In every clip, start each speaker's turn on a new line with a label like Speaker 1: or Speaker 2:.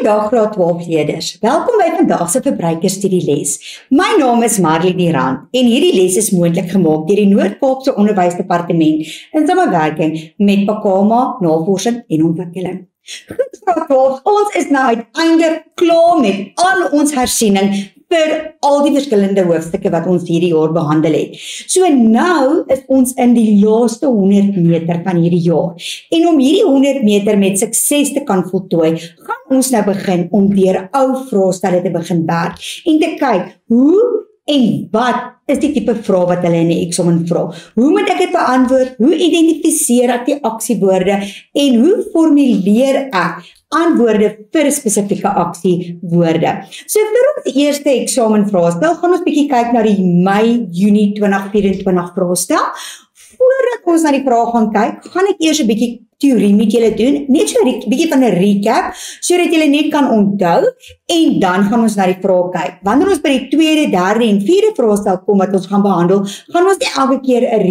Speaker 1: Goeiedag graad 12 leerders. Welkom by vandag se verbruikerstudieles. My naam is Marlie Durant en hierdie les is moontlik gemaak deur die Noord-Kaapse Onderwysdepartement in samewerking met Pakama Navorsing en Ontwikkeling. Goed graad 12, ons is nou uiteindelik klaar met al ons hersiening vir al die verskillende hoofstukke wat ons hierdie jaar behandel het. So nou is ons in die laaste 100 meter van hierdie jaar. En om hierdie 100 meter met sukses te kan voltooi, gaan ons nou begin om deur ou vraestelle te begin werk en te kyk hoe en wat is die tipe vrae wat hulle in die eksamen vra. Hoe moet ek dit beantwoord? Hoe identifiseer ek die aksiewoorde en hoe formuleer ek antwoorde vir spesifieke aksiewoorde. So vir ons eerste eksamen vraestel gaan ons bietjie kyk na die Mei-Junie 2024 vraestel. Voordat ons na die vraag gaan kyk, gaan ek eers 'n bietjie teorie met julle doen, net so 'n bietjie van 'n recap, sodat julle net kan onthou, en dan gaan ons na die vraag kyk. Wanneer ons by die tweede, derde en vierde vraestel kom wat ons gaan behandel, gaan ons nie elke keer 'n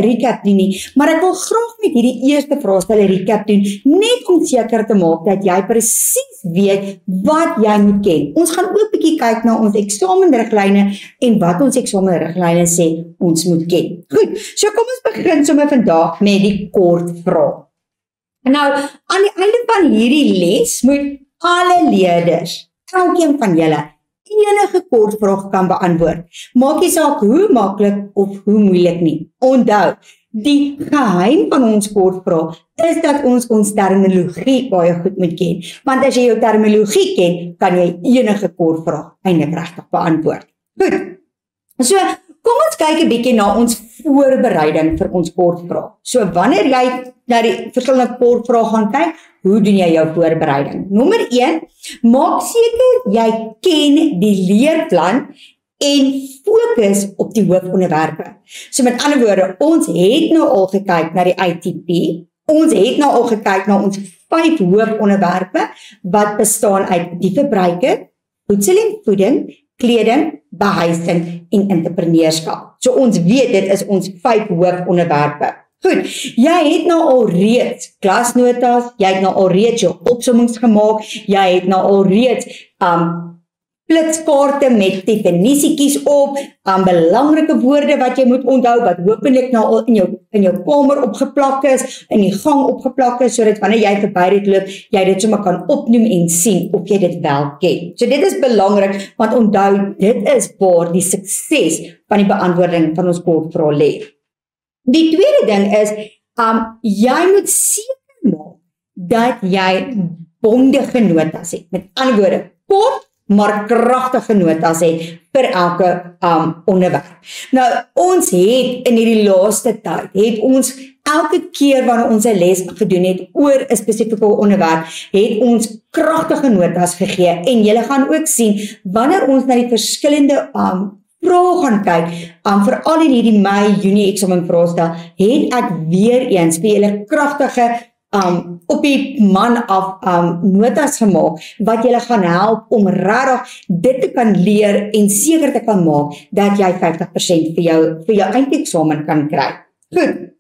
Speaker 1: recap doen nie, maar ek wil graag met hierdie eerste vraestel 'n recap doen, net om seker te maak dat jy presies weet wat jy moet ken. Ons gaan ook bietjie kyk na ons eksamenriglyne en wat ons eksamenriglyne sê ons moet ken. Goed, so kom ons begin sommer vandag met die kort vraag. Nou, aan die einde van hierdie les moet alle leerders, elkeen van julle, enige kort vraag kan beantwoord. Maak nie saak hoe maklik of hoe moeilik nie. Onthou, die geheim van ons kort vraag is dat ons terminologie baie goed moet ken. Want as jy jou terminologie ken, kan jy enige kort vraag eintlik regtig beantwoord. Goed. So, kom ons kyk 'n bietjie na ons voorbereiding vir ons kortvraag. So wanneer jy na die verskillende kortvrae gaan kyk, hoe doen jy jou voorbereiding? Nommer 1, maak seker jy ken die leerplan en fokus op die hoofonderwerpe. So met ander woorde, ons het nou al gekyk na die ITP, ons het nou al gekyk na ons 5 hoofonderwerpe wat bestaan uit die verbruiker, voedsel en voeding, kleding, behuising en entrepreneurskap. So ons weet dit is ons 5 hoofonderwerpe. Goed, jy het nou al reeds klasnotas, jy het nou al reeds jou opsommings gemaak, jy het nou al reeds flitskaarte met definisietjies op, belangrike woorde wat jy moet onthou, wat hopelik nou al in jou kamer opgeplak is, in die gang opgeplak is, sodat wanneer jy verby dit loop, jy dit sommer kan opnoem en sien of jy dit wel ken. So dit is belangrik, want onthou, dit is waar die sukses van die beantwoording van ons kortvrae lê. Die tweede ding is, jy moet seker maak dat jy bondige notas het. Met ander woorde, kort, maar kragtige notas het vir elke onderwerp. Nou, ons het in hierdie laaste tyd, het ons elke keer wanneer ons 'n les gedoen het oor 'n spesifieke onderwerp, het ons kragtige notas gegee, en julle gaan ook sien, wanneer ons na die verskillende vrae gaan kyk, veral in hierdie Mei-Junie eksamenvraestel, het ek weer eens vir julle kragtige op die man af notas gemaak, wat julle gaan help om regtig dit te kan leer en seker te kan maak dat jy 50% vir jou eindeksamen kan kry. Goed,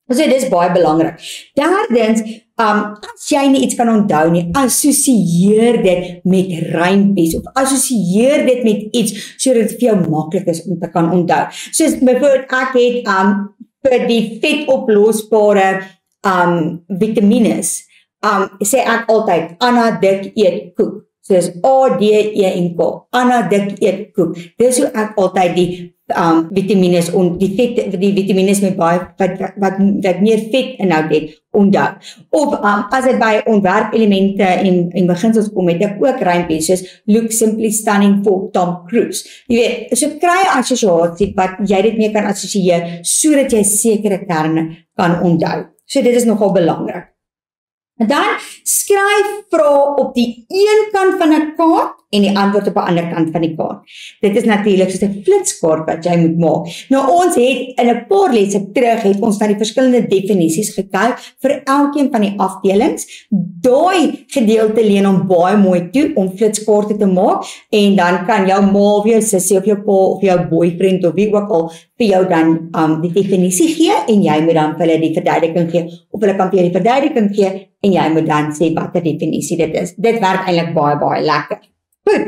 Speaker 1: so dit is baie belangrik. Derdens, as jy nie iets kan onthou nie, assosieer dit met rympies, of assosieer dit met iets, sodat dit vir jou maklik is om te kan onthou. Soos byvoorbeeld, ek het vir die vetoplosbare vitamines, sê ek altyd, Anna Dik eet koek. Soos A-D-E-N-K, Anna Dik eet koek. Dis hoe ek altyd die vitamines, die vitamines met baie, wat meer vet inhoud het, onthou. Of as dit by ontwerpelemente en beginsels kom, het ek ook rympies, soos look simply stunning for Tom Cruise. Jy weet, so kry 'n assosiasie wat jy dit mee kan assosieer, sodat jy sekere terme kan onthou. So dit is nogal belangrik. En dan skryf vrae op die een kant van 'n kaart en die antwoord op die ander kant van die kaart. Dit is natuurlik soos 'n flitskaart wat jy moet maak. Nou ons het in 'n paar lesse terug het ons na die verskillende definisies gekyk vir elkeen van die afdelings. Daai gedeelte leen hom baie mooi toe om flitskaarte te maak en dan kan jou ma of jou sussie of jou pa of jou boyfriend of wie ook al vir jou dan die definisie gee en jy moet dan vir hulle die verduideliking gee of hulle kan vir jou die verduideliking gee en jy moet dan sê wat die definisie dit is. Dit werk eintlik baie lekker. Goed.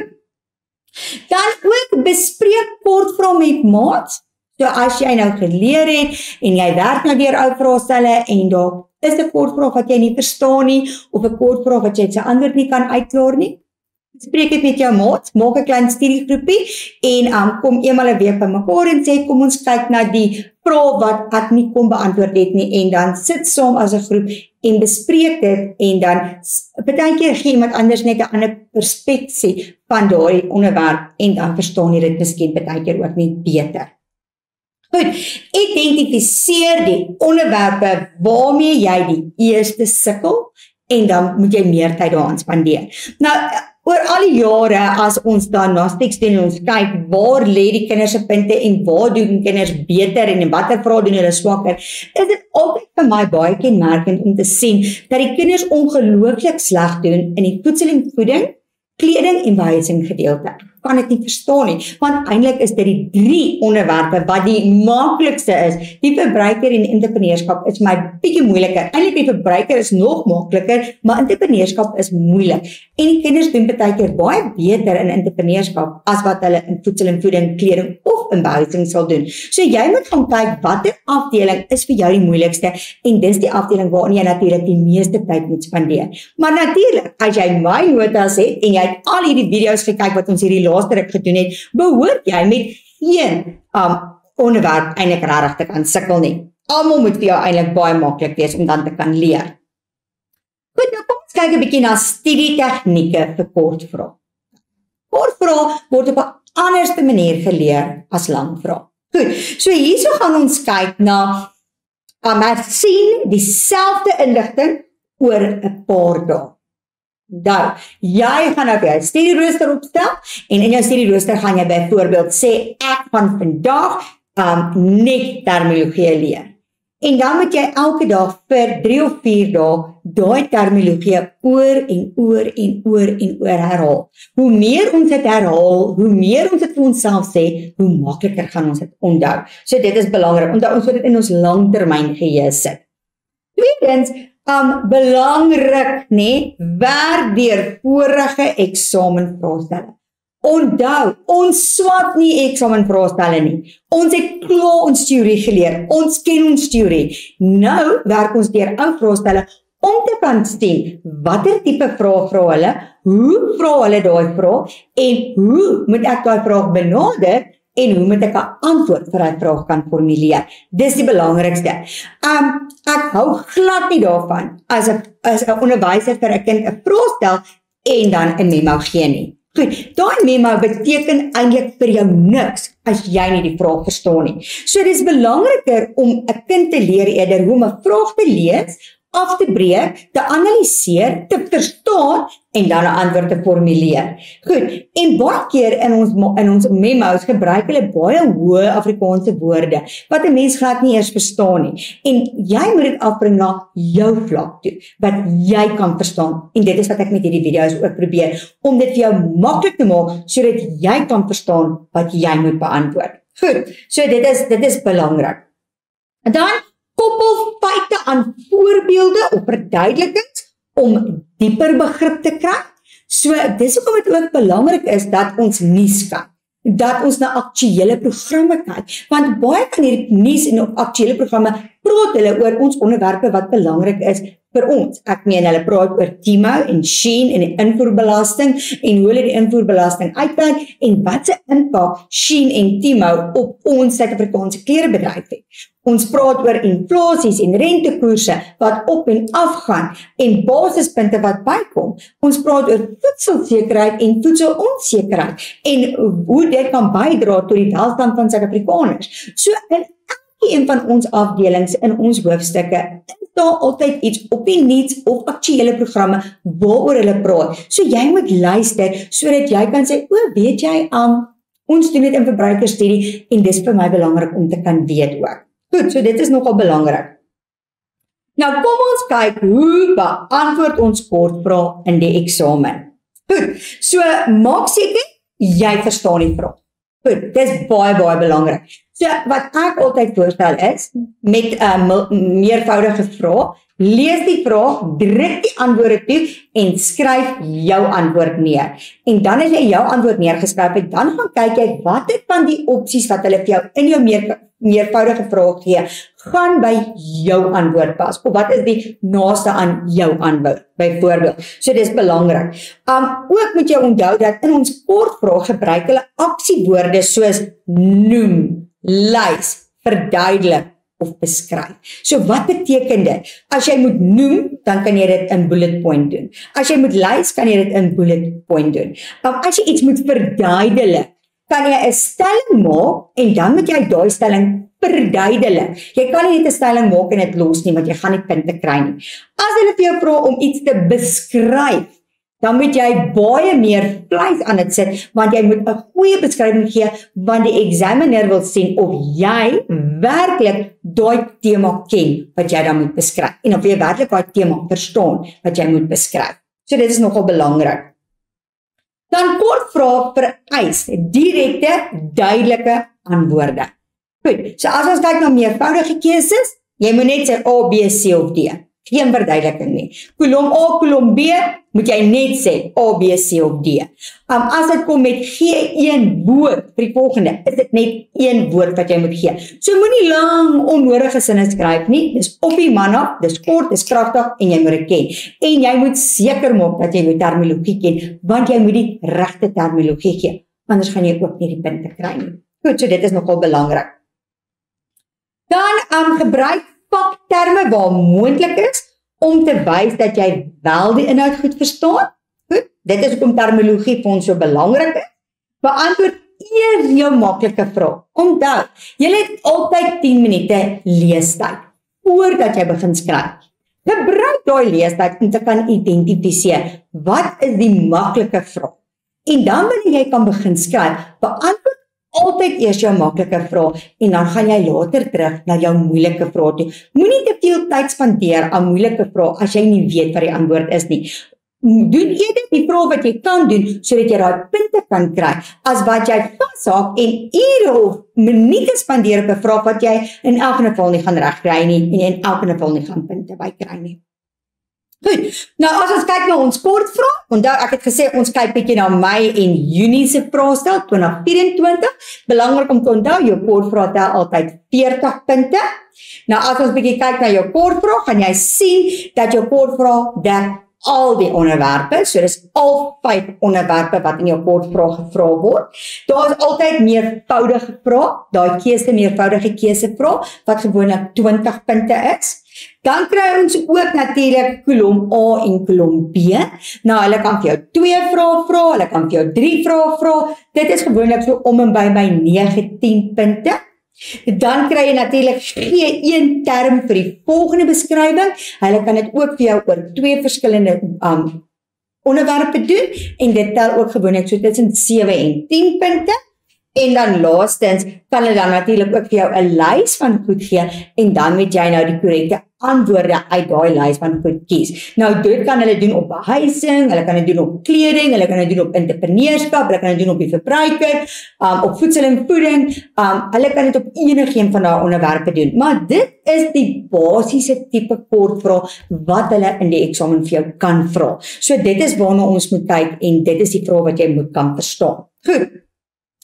Speaker 1: Dan ook bespreek kortvrae met maats. So as jy nou geleer het en jy werk nou deur ou vraestelle en daar is 'n kortvraag wat jy nie verstaan nie of 'n kortvraag wat jy sy antwoord nie kan uitklaar nie, bespreek dit met jou maats, maak 'n klein studiegroepie en kom eenmal 'n week bymekaar en sê kom ons kyk na die vrae wat ek nie kon beantwoord het nie en dan sit saam as 'n groep en bespreek dit en dan partykeer gee iemand anders net 'n ander perspeksie van daai onderwerp en dan verstaan jy dit miskien partykeer ook net beter. Goed, identifiseer die onderwerpe waarmee jy die eerste sukkel en dan moet jy meer tyd daaraan spandeer. Nou, oor al die jare as ons dan nastiks doen en ons kyk waar lê die kinders se punte en waar doen kinders beter en in watter vrae doen hulle swakker, is dit altyd vir my baie kenmerkend om te sien dat die kinders ongelooflik sleg doen in die voedsel en voeding, kleding en behuising gedeelte. Kan ek nie verstaan nie, want eintlik is dit die 3 onderwerpe wat die maklikste is. Die verbruiker en entrepreneurskap is my bietjie moeiliker. Eintlik die verbruiker is nog makliker, maar entrepreneurskap is moeilik. En die kinders doen partykeer baie beter in entrepreneurskap as wat hulle in voedsel en voeding, kleding of in behuising sal doen. So jy moet gaan kyk watter afdeling is vir jou die moeilikste en dis die afdeling waarin jy natuurlik die meeste tyd moet spandeer. Maar natuurlik, as jy my notas het en jy het al hierdie video's gekyk wat ons hierdie laaste ruk gedoen het, behoort jy met geen onderwerp eintlik regtig te kan sukkel nie. Almal moet vir jou eintlik baie maklik wees om dan te kan leer. Goed, nou kom ons kyk 'n bietjie na studietegnieke vir kortvrae. Kortvrae word op 'n anderste manier geleer as langvrae. Goed, so hierso gaan ons kyk na sien dieselfde inligting oor 'n paar dae. Dan, jy gaan nou vir jou studierooster opstel en in jou studierooster gaan jy byvoorbeeld sê ek gaan vandag net terminologie leer. En dan moet jy elke dag vir 3 of 4 dae daai terminologie oor en oor herhaal. Hoe meer ons dit herhaal, hoe meer ons dit vir onsself sê, hoe makliker gaan ons dit onthou. So dit is belangrik, omdat ons dit in ons langtermyn geheue sit. Tweedens, belangrik, werk deur vorige eksamenvraestelle. Onthou, ons swat nie eksamenvraestelle nie. Ons het klaar ons teorie geleer. Ons ken ons teorie. Nou werk ons deur ou vraestelle om te kan sien watter tipe vrae vra hulle, hoe vra hulle daai vraag en hoe moet ek daai vraag benader en hoe moet ek 'n antwoord vir daai vraag kan formuleer. Dis die belangrikste. Ek hou glad nie daarvan as 'n onderwyser vir 'n kind 'n vraag stel en dan 'n memo gee nie. Goed, daai memo beteken eintlik vir jou niks as jy nie die vraag verstaan nie. So dis belangriker om 'n kind te leer eerder hoe om 'n vraag te lees, af te breek, te analiseer, te verstaan en dan 'n antwoord te formuleer. Goed, en baie keer in ons memos gebruik hulle baie hoë Afrikaanse woorde wat 'n mens glad nie eers verstaan nie. En jy moet dit afbring na jou vlak toe wat jy kan verstaan. En dit is wat ek met hierdie video's ook probeer om dit vir jou maklik te maak sodat jy kan verstaan wat jy moet beantwoord. Goed, so dit is belangrik. En dan koppel feite aan voorbeelde of verduidelikings om dieper begrip te kry. So dis hoekom dit ook belangrik is dat ons nuus kyk, dat ons na aktuelle programme kyk, want baie van hierdie nuus en op aktuelle programme praat hulle oor ons onderwerpe wat belangrik is vir ons. Ek meen hulle praat oor TIMO en Shein en die invoerbelasting en hoe hulle die invoerbelasting uitwerk en wat se impak Shein en TIMO op ons Suid-Afrikaanse klerebedryf het. Ons praat oor inflasies en rentekoerse wat op en af gaan en basispunte wat bykom. Ons praat oor voedselsekerheid en voedselonsekerheid en hoe dit kan bydra tot die welstand van Suid-Afrikaners. So in een van ons afdelings in ons hoofstukke is daar altyd iets op die nuus of aktuele programme waaroor hulle praat. So jy moet luister sodat jy kan sê, weet jy, ons doen dit in verbruikerstudie en dis vir my belangrik om te kan weet ook. Goed, so dit is nogal belangrik. Nou kom ons kyk hoe beantwoord ons kortvrae in die eksamen. Goed, so maak seker jy verstaan die vraag. Goed, dis baie belangrik. So wat ek altyd voorstel is, met meervoudige vrae, lees die vraag, druk die antwoorde toe en skryf jou antwoord neer. En dan as jy jou antwoord neergeskryf het, dan gaan kyk jy watter van die opsies wat hulle vir jou in jou meervoudige vraag gee, gaan by jou antwoord pas, of wat is die naaste aan jou antwoord, byvoorbeeld. So dis belangrik. Ook moet jy onthou dat in ons kortvraag gebruik hulle aksiewoorde soos noem, lys, verduidelik of beskryf. So wat beteken dit? As jy moet noem, dan kan jy dit in bullet point doen. As jy moet lys, kan jy dit in bullet point doen. As jy iets moet verduidelik, kan jy 'n stelling maak en dan moet jy daai stelling verduidelik. Jy kan nie net 'n stelling maak en dit los nie, want jy gaan nie punte kry nie. As hulle vir jou vra om iets te beskryf, dan moet jy baie meer vleis aan dit sit, want jy moet 'n goeie beskrywing gee, want die examiner wil sien of jy werklik daai tema ken wat jy dan moet beskryf en of jy werklik daai tema verstaan wat jy moet beskryf. So dit is nogal belangrik. Dan kortvrae vereis direkte, duidelike antwoorde. Goed, so as ons kyk na meervoudige keuses, jy moet net sê A, B, C of D. Geen verduideliking nie. Kolom A, kolom B, moet jy net sê A, B, C of D. As dit kom met gee een woord vir die volgende, is dit net een woord wat jy moet gee. So moenie lang onnodige sinne skryf nie. Dis op die man af, dis kort, dis kragtig en jy moet dit ken. En jy moet seker maak dat jy jou terminologie ken, want jy moet die regte terminologie gee. Anders gaan jy ook nie die punte kry nie. Goed, so dit is nogal belangrik. Dan gebruik vakterme waar moontlik is om te wys dat jy wel die inhoud goed verstaan. Goed, dit is hoekom terminologie vir ons so belangrik is. Beantwoord eers jou maklike vraag. Onthou, jy het altyd 10 minute leestyd voordat jy begin skryf. Gebruik daai leestyd om te kan identifiseer wat is die maklike vraag. En dan wanneer jy kan begin skryf, beantwoord altyd eers jou maklike vraag en dan gaan jy later terug na jou moeilike vraag toe. Moenie te veel tyd spandeer aan moeilike vrae as jy nie weet wat die antwoord is nie. Doen eerder die vraag wat jy kan doen sodat jy daai punte kan kry, as wat jy vashaak en ure of minute spandeer op 'n vraag wat jy in elk geval nie gaan regkry nie en in elk geval nie gaan punte bykry nie. Goed, nou as ons kyk na ons kortvraag, onthou ek het gesê ons kyk bietjie na Mei en Junie se vraestel 2024. Belangrik om te onthou, jou kortvraag tel altyd 40 punte. Nou as ons bietjie kyk na jou kortvraag, gaan jy sien dat jou kortvraag dek al die onderwerpe, so dis al 5 onderwerpe wat in jou kortvraag gevra word. Daar is altyd meervoudige vrae, daai meervoudige keusevraag wat gewoonlik 20 punte is. Dan kry ons ook natuurlik kolom A en kolom B. Nou hulle kan vir jou 2 vrae vra, hulle kan vir jou 3 vrae vra. Dit is gewoonlik so om en by 9-10 punte. Dan kry jy natuurlik een term vir die volgende beskrywing. Hulle kan dit ook vir jou oor 2 verskillende onderwerpe doen en dit tel ook gewoonlik so tussen 7 en 10 punte. En dan laastens kan hulle dan natuurlik ook vir jou 'n lys van goed gee en dan moet jy nou die korrekte antwoorde uit daai lys van goed kies. Nou dit kan hulle doen op behuising, hulle kan dit doen op kleding, hulle kan dit doen op entrepreneurskap, hulle kan dit doen op die verbruiker, op voedsel en voeding, hulle kan dit op enigiets van daai onderwerpe doen. Maar dit is die basiese tipe kortvraag wat hulle in die eksamen vir jou kan vra. So dit is waarna ons moet kyk en dit is die vraag wat jy moet kan verstaan. Goed.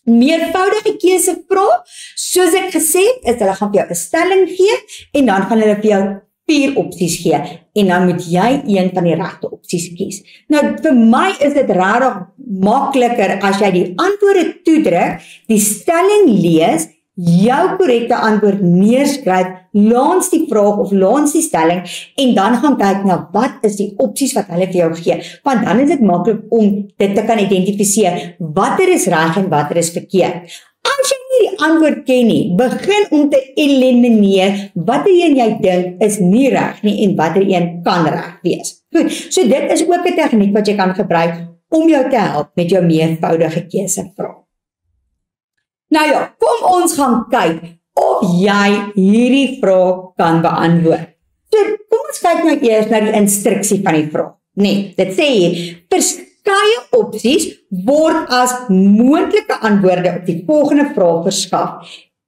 Speaker 1: Meervoudige keusevraag, soos ek gesê het, is hulle gaan vir jou 'n stelling gee en dan gaan hulle vir jou 4 opsies gee en dan moet jy een van die regte opsies kies. Nou vir my is dit regtig makliker as jy die antwoorde toedruk, die stelling lees, jou korrekte antwoord neerskryf langs die vraag of langs die stelling en dan gaan kyk na wat is die opsies wat hulle vir jou gee, want dan is dit maklik om dit te kan identifiseer, watter is reg en watter is verkeerd. As jy nie die antwoord ken nie, begin om te elimineer watter een jy dink is nie reg nie en watter een kan reg wees. Goed, so dit is ook 'n tegniek wat jy kan gebruik om jou te help met jou meervoudige keusevraag. Nou ja, kom ons gaan kyk of jy hierdie vraag kan beantwoord. So, kom ons kyk nou eers na die instruksie van die vraag. Nee, dit sê hier, verskeie opsies word as moontlike antwoorde op die volgende vraag verskaf.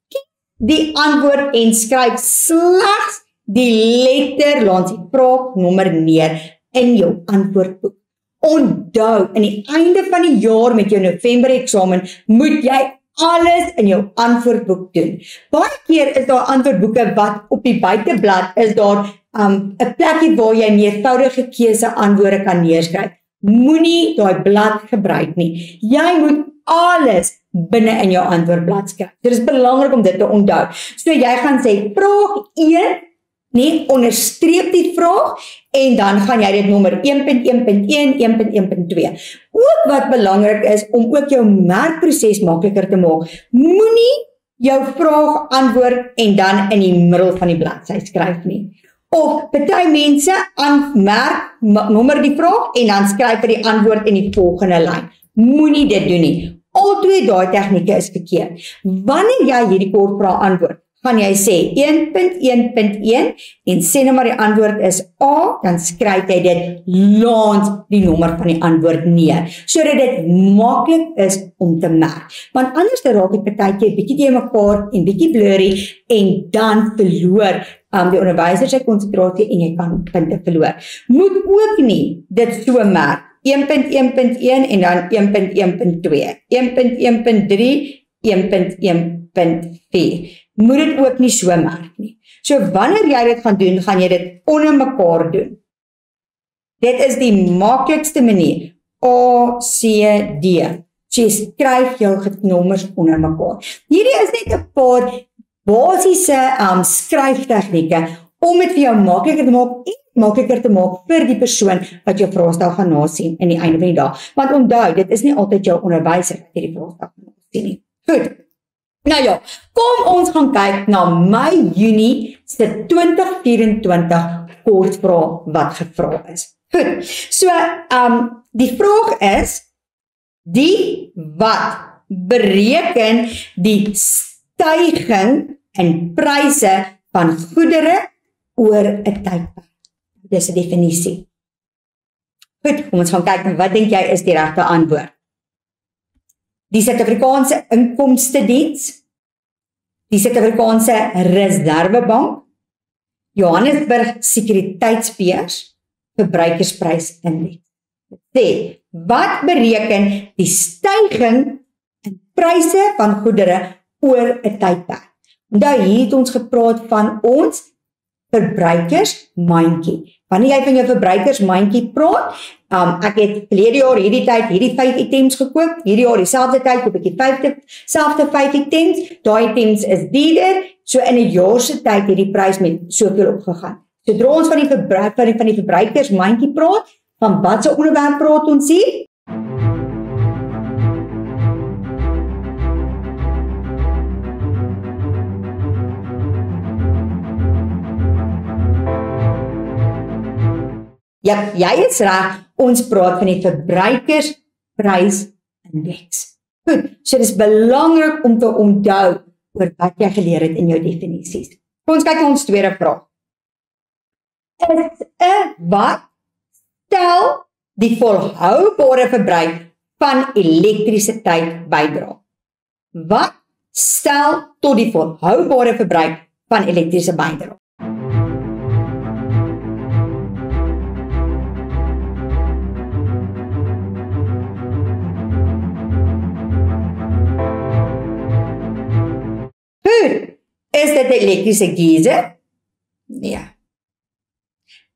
Speaker 1: Kies die antwoord en skryf slegs die letter langs die vraagnommer neer in jou antwoordboek. Onthou, aan die einde van die jaar met jou November eksamen, moet jy alles in jou antwoordboek doen. Baie keer is daar antwoordboeke wat op die buiteblad is daar 'n plekkie waar jy meervoudige keuse antwoorde kan neerskryf. Moenie daai blad gebruik nie. Jy moet alles binne in jou antwoordblad skryf. Dit is belangrik om dit te onthou. So jy gaan sê vraag 1, nee, onderstreep die vraag en dan gaan jy dit nommer 1.1.1, 1.1.2. Ook wat belangrik is om ook jou merkproses makliker te maak. Moenie jou vraag antwoord en dan in die middel van die bladsy skryf nie. Of party mense merk nommer die vraag en dan skryf hulle die antwoord in die volgende lyn. Moenie dit doen nie. Albei daai tegnieke is verkeerd. Wanneer jy hierdie kortvraag antwoord, gaan jy sê 1.1.1 en sê nou maar die antwoord is A, dan skryf jy dit langs die nommer van die antwoord neer, sodat dit maklik is om te merk. Want anders raak dit partykeer bietjie te mekaar en bietjie blurry en dan verloor die onderwyser sy konsentrasie en jy kan punte verloor. Moet ook nie dit so merk. 1.1.1 en dan 1.1.2, 1.1.3, 1.1.4. Moet dit ook nie so merk nie. So wanneer jy dit gaan doen, gaan jy dit onder mekaar doen. Dit is die maklikste manier. A, C, D. So jy skryf jou nommers onder mekaar. Hierdie is net 'n paar basiese skryftegnieke om dit vir jou makliker te maak en makliker te maak vir die persoon wat jou vraestel gaan nasien in die einde van die dag. Want onthou, dit is nie altyd jou onderwyser wat hierdie vraestel gaan nasien nie. Goed. Nou ja, kom ons gaan kyk na Mei-Junie se 2024 kortvraag wat gevra is. Goed. So, die vraag is die wat bereken die stygings in pryse van goedere oor 'n tydperk. Dis 'n definisie. Goed, kom ons gaan kyk wat dink jy is die regte antwoord. Die Suid-Afrikaanse Inkomstediens, die Suid-Afrikaanse Reservebank, Johannesburg Sekuriteitsbeurs, Verbruikersprysindeks. Sê, wat bereken die stygings in pryse van goedere oor 'n tydperk? Onthou, hier het ons gepraat van ons verbruikersmandjie. Wanneer jy van jou verbruikersmandjie praat, ek het verlede jaar hierdie tyd hierdie 5 items gekoop, hierdie jaar dieselfde tyd koop ek die 5 items, daai items is duurder, so in 'n jaar se tyd het die prys met soveel opgegaan. Sodra ons van die verbruikersmandjie praat, van watse onderwerp praat ons hier? Ja, jy is reg, ons praat van die verbruikersprysindeks. Goed, so dit is belangrik om te onthou oor wat jy geleer het in jou definisies. Kom ons kyk na ons tweede vraag. Is 'n wat stel die volhoubare verbruik van elektrisiteit bydra? Wat stel tot die volhoubare verbruik van elektrisiteit bydra? Is dit 'n elektriese geyser? Nee.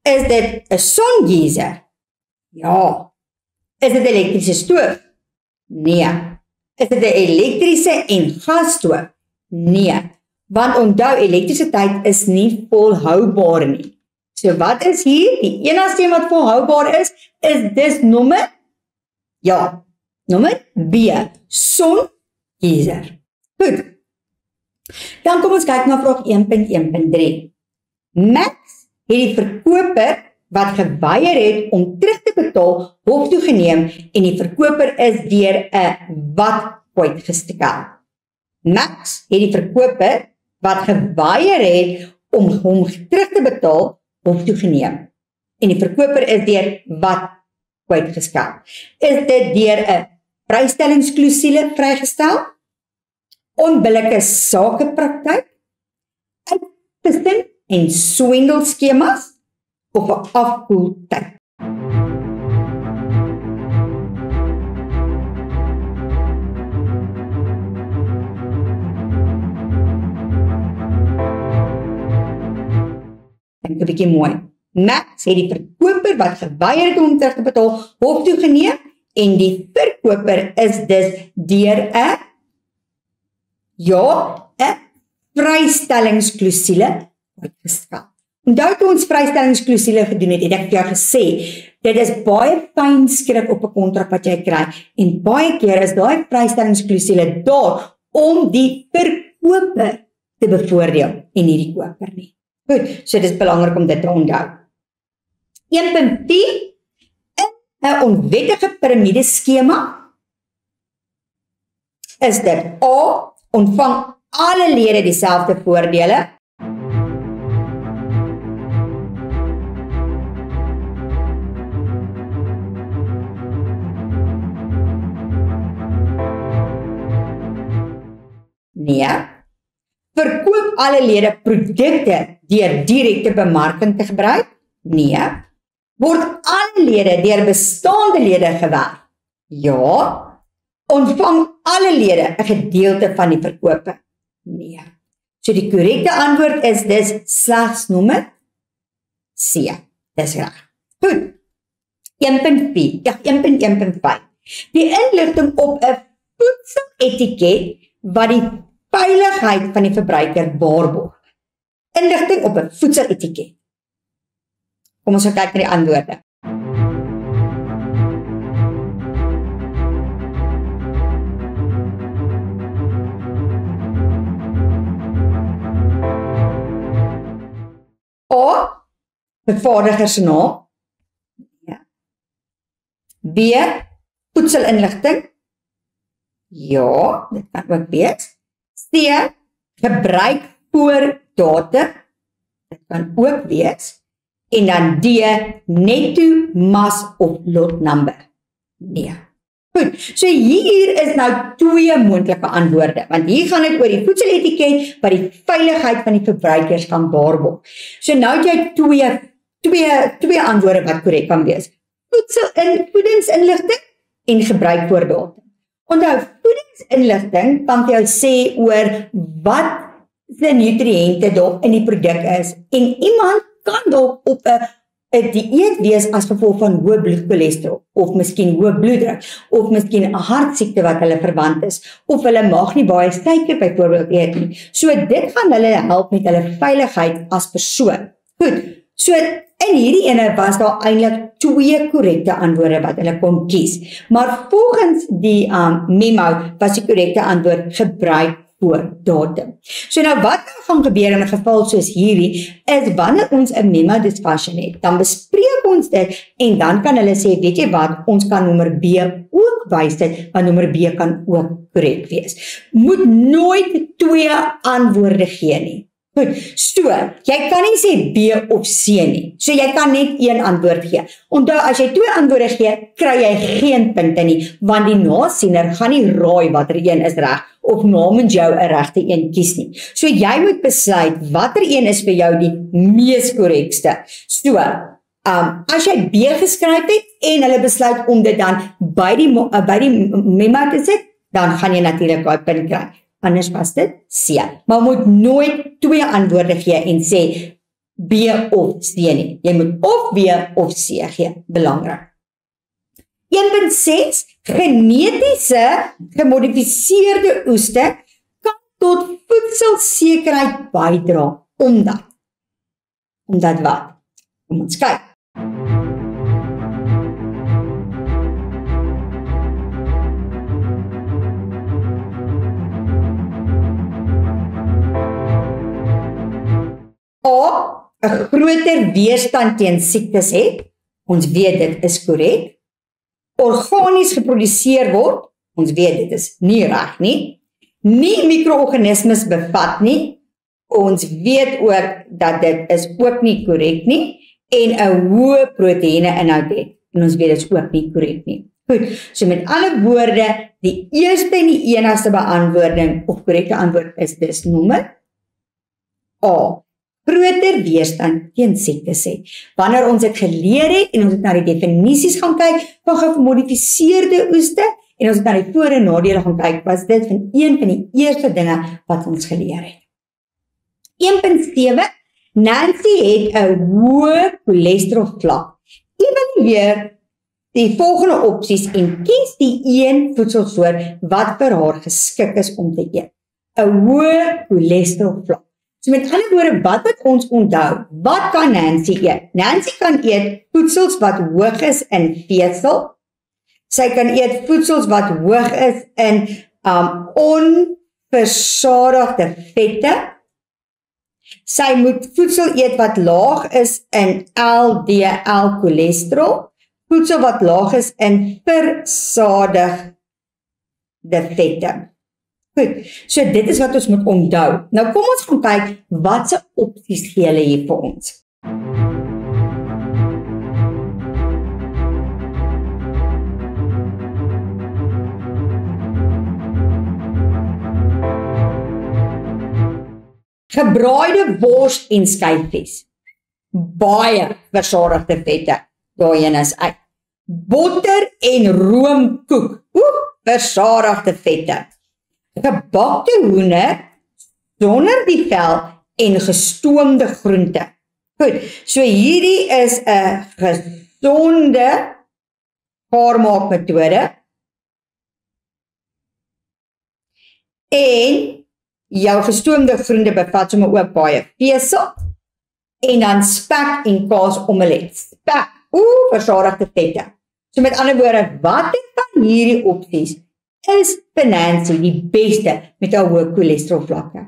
Speaker 1: Is dit 'n songeyser? Ja. Is dit 'n elektriese stoof? Nee. Is dit 'n elektriese en gasstoof? Nee. Want onthou, elektrisiteit is nie volhoubaar nie. So wat is hier? Die enigste een wat volhoubaar is dis nommer? Ja. Nommer B. Songeyser. Goed. Dan kom ons kyk na vraag 1.1.3. Max het die verkoper wat geweier het om terug te betaal hof toe geneem en die verkoper is deur 'n wat kwytgestel. Max het die verkoper wat geweier het om hom terug te betaal hof toe geneem en die verkoper is deur wat kwytgestel. Is dit deur 'n vrystellingsklousule vrygestel? Onbillike sakepraktyk, uitvisting en swendelskemas of 'n afkoeltyd. Dink 'n bietjie mooi. Max het die verkoper wat geweier het om terug te betaal hof toe geneem en die verkoper is dus deur 'n vrystellingsklousule uitgestel. Onthou toe ons vrystellingsklousule gedoen het ek vir jou gesê, dit is baie fyn skrif op 'n kontrak wat jy kry en baie keer is daai vrystellingsklousule daar om die verkoper te bevoordeel en nie die koper nie. Goed, so dit is belangrik om dit te onthou. 1.4 In 'n onwettige piramideskema is dit A. Ontvang alle lede dieselfde voordele. Nee. Verkoop alle lede produkte deur direkte bemarking te gebruik? Nee. Word alle lede deur bestaande lede gewerf? Ja. Ontvang alle lede 'n gedeelte van die verkope? Nee. So die korrekte antwoord is dus slegs nommer C. Dis reg. Goed. 1.4, 1.1.5. Die inligting op 'n voedseletiket wat die veiligheid van die verbruiker waarborg. Inligting op 'n voedseletiket. Kom ons kyk na die antwoorde. A. Vervaardiger se naam. Ja. B. Voedselinligting. Ja, dit kan ook wees. C. Gebruikvoordatum. Dit kan ook wees. En dan D. Netto mas of lot number. Nee. Goed, so hier is nou twee moontlike antwoorde, want hier gaan dit oor die voedseletiket wat die veiligheid van die verbruikers kan waarborg. So nou het jy twee antwoorde wat korrek kan wees. Voedingsinligting en gebruikvoordatum. Onthou, voedingsinligting kan vir jou sê oor wat se nutriënte daar in die produk is en iemand kan dalk op 'n dieet wees as gevolg van hoë bloedcholesterol of miskien hoë bloeddruk of miskien 'n hartsiekte wat hulle verwant is of hulle mag nie baie suiker byvoorbeeld eet nie. So dit gaan hulle help met hulle veiligheid as persoon. Goed. So in hierdie ene was daar eintlik twee korrekte antwoorde wat hulle kon kies. Maar volgens die memo was die korrekte antwoord gebruikvoordatum. So nou wat gaan gebeur in 'n geval soos hierdie is wanneer ons 'n memo discussion het, dan bespreek ons dit en dan kan hulle sê, weet jy wat, ons kan nommer B ook wys dit, want nommer B kan ook korrek wees. Moet nooit twee antwoorde gee nie. Goed, so, jy kan nie sê B of C nie. So jy kan net een antwoord gee. Onthou, as jy twee antwoorde gee, kry jy geen punte nie, want die nasiener gaan nie raai watter een is reg of namens jou 'n regte een kies nie. So jy moet besluit watter een is vir jou die mees korrekste. So, as jy B geskryf het en hulle besluit om dit dan by die memo te sit, dan gaan jy natuurlik daai punt kry. Anders was dit C. Maar moet nooit twee antwoorde gee en sê B of C nie. Jy moet of B of C gee. Belangrik. 1.6 Genetiese gemodifiseerde oeste kan tot voedselsekerheid bydra. Omdat wat? Kom ons kyk. 'n groter weerstand teen siektes het. Ons weet dit is korrek. Organies geproduseer word. Ons weet dit is nie reg nie. Nie mikroorganismes bevat nie. Ons weet ook dat dit is ook nie korrek nie. En 'n hoë proteïene inhoud het. En ons weet dit is ook nie korrek nie. Goed, so met ander woorde, die eerste en die enigste beantwoording of korrekte antwoord is dus nommer A. Groter weerstand teen siektes het. Wanneer ons dit geleer het en ons het na die definisies gaan kyk van gemodifiseerde oeste en ons het na die voor- en nadele gaan kyk, was dit van een van die eerste dinge wat ons geleer het. 1.7 Nancy het 'n hoë cholesterolvlak. Evalueer die volgende opsies en kies die een voedselsoort wat vir haar geskik is om te eet. 'n Hoë cholesterolvlak. So met ander woorde, wat moet ons onthou? Wat kan Nancy eet? Nancy kan eet voedsels wat hoog is in vesel. Sy kan eet voedsels wat hoog is in onversadigde vette. Sy moet voedsel eet wat laag is in LDL cholesterol. Voedsel wat laag is in versadigde vette. Goed, so dit is wat ons moet onthou. Nou kom ons gaan kyk, wat se opsies gee hulle hier vir ons. Gebraaide wors en skyfies. Baie versadigde vette. Daarin is uit. Botter en roomkoek. Versadigde vette. Gebakte hoender sonder die vel en gestoomde groente. Goed, so hierdie is 'n gesonde gaarmaakmetode. En jou gestoomde groente bevat sommer ook baie vesel. En dan spek en kaas omelet. Spek, versadigde vette. So met ander woorde, wat van hierdie opsies is vir Nancy die beste met haar hoë cholesterolvlakke?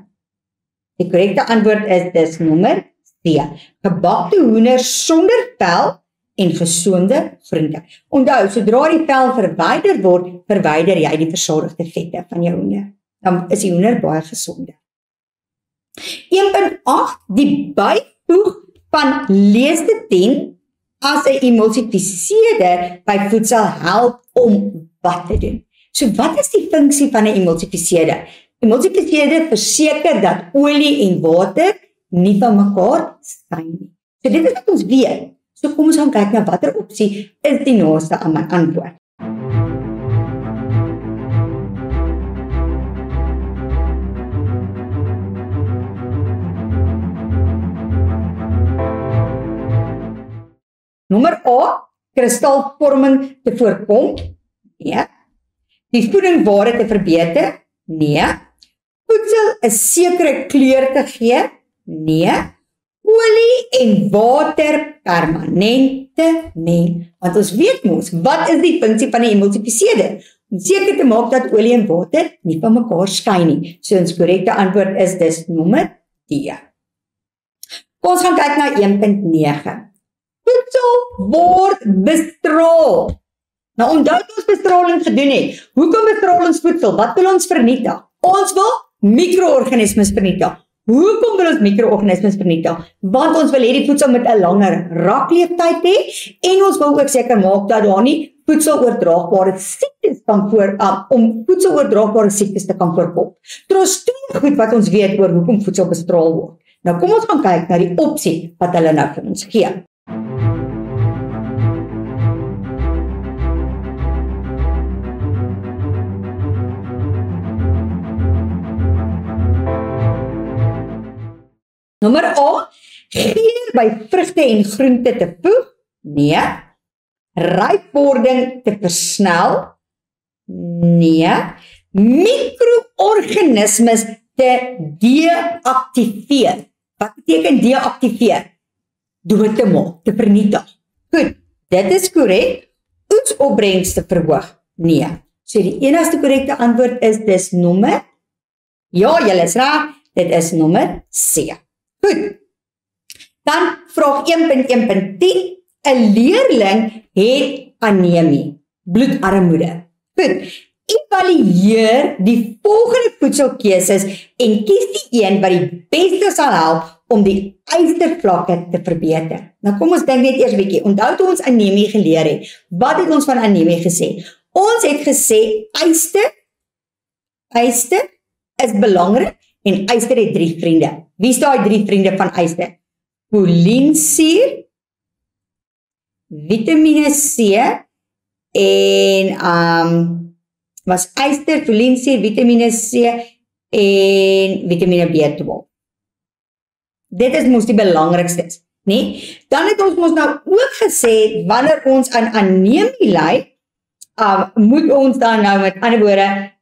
Speaker 1: Die korrekte antwoord is dus nommer C. Gebakte hoender sonder vel en gesonde groente. Onthou, sodra die vel verwyder word, verwyder jy die versadigde vette van jou hoender. Dan is die hoender baie gesonder. 1.8 Die byvoeg van lecithin as 'n emulsifiseerder by voedsel help om wat te doen. So wat is die funksie van 'n emulsifiseerder? Emulsifiseerder verseker dat olie en water nie van mekaar skei nie. So dit is wat ons weet. So kom ons gaan kyk na watter opsie is die naaste aan my antwoord. Nommer A, kristalvorming te voorkom. Nee. Die voedingwaarde te verbeter. Nee. Voedsel 'n sekere kleur te gee. Nee. Olie en water permanent te meng. Want ons weet mos, wat is die funksie van 'n emulsifiseerder? Om seker te maak dat olie en water nie van mekaar skei nie. So ons korrekte antwoord is dus nommer D. Kom ons gaan kyk na 1.9. Voedsel word bestraal. Nou onthou ons bestraling gedoen het. Hoekom bestraal ons voedsel? Wat wil ons vernietig? Ons wil mikroorganismes vernietig. Hoekom wil ons mikroorganismes vernietig? Want ons wil hê die voedsel met 'n langer rakleeftyd hê en ons wil ook seker maak dat daar nie voedseloordraagbare siektes kan om voedseloordraagbare siektes te kan voorkom. Daar's twee goed wat ons weet oor hoekom voedsel bestraal word. Nou kom ons gaan kyk na die opsie wat hulle nou vir ons gee. Nommer A, geur by vrugte en groente te voeg. Nee. Rypwording te versnel. Nee. Mikroorganismes te deaktiveer. Wat beteken deaktiveer? Dood te maak, te vernietig. Goed, dit is korrek. Oesopbrengs te verhoog. Nee. So die enigste korrekte antwoord is dis nommer. Ja, julle is reg. Dit is nommer C. Goed. Dan vraag 1.1.10, 'n leerling het anemie, bloedarmoede. Goed, evalueer die volgende voedselkeuses en kies die een wat die beste sal help om die ystervlakke te verbeter. Nou kom ons dink net eers 'n bietjie. Onthou toe ons anemie geleer het. Wat het ons van anemie gesê? Ons het gesê yster is belangrik en yster het 3 vriende. Wie is daai 3 vriende van yster? Cholinsuur, Vitamine C en was yster, cholinsuur, Vitamine C en Vitamine B12. Dit is mos die belangrikstes, nee? Dan het ons mos nou ook gesê wanneer ons aan anemie ly, moet ons dan nou met ander woorde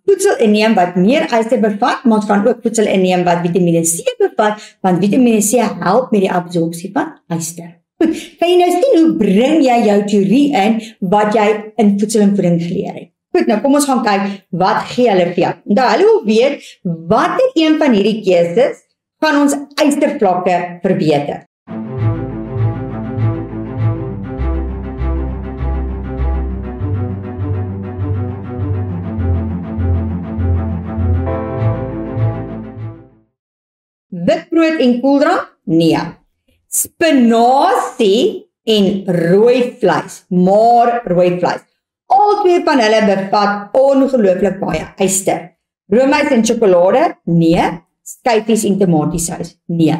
Speaker 1: voedsel inneem wat meer yster bevat, maar ons kan ook voedsel inneem wat Vitamine C bevat, want Vitamine C help met die absorpsie van yster. Goed, kan jy nou sien hoe bring jy jou teorie in wat jy in voedsel en voeding geleer het? Goed, nou kom ons gaan kyk wat gee hulle vir jou. Nou hulle wil weet watter een van hierdie keuses gaan ons ystervlakke verbeter. Witbrood en koeldrank? Nee. Spinasie en rooi vleis, maar rooi vleis. Albei van hulle bevat ongelooflik baie yster. Roomys en sjokolade? Nee. Skyfies en tomatiesous? Nee.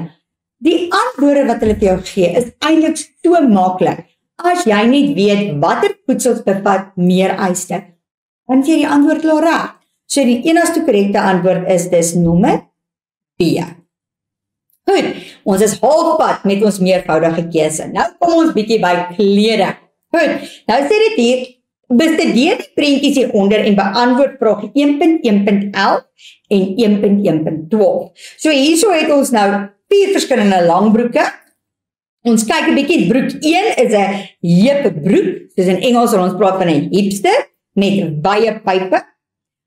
Speaker 1: Die antwoorde wat hulle vir jou gee is eintlik so maklik. As jy net weet watter voedsels bevat meer yster, dan gee jy die antwoord klaar reg. So die enigste korrekte antwoord is dis nommer B. Goed, ons is halfpad met ons meervoudige keuse. Nou kom ons bietjie by kleding. Goed, nou sê dit hier, bestudeer die prentjies hieronder en beantwoord vraag 1.1.11 en 1.1.12. So hierso het ons nou 4 verskillende langbroeke. Ons kyk 'n bietjie, broek 1 is 'n heupbroek, soos in Engels sal ons praat van 'n hipster met baie pype.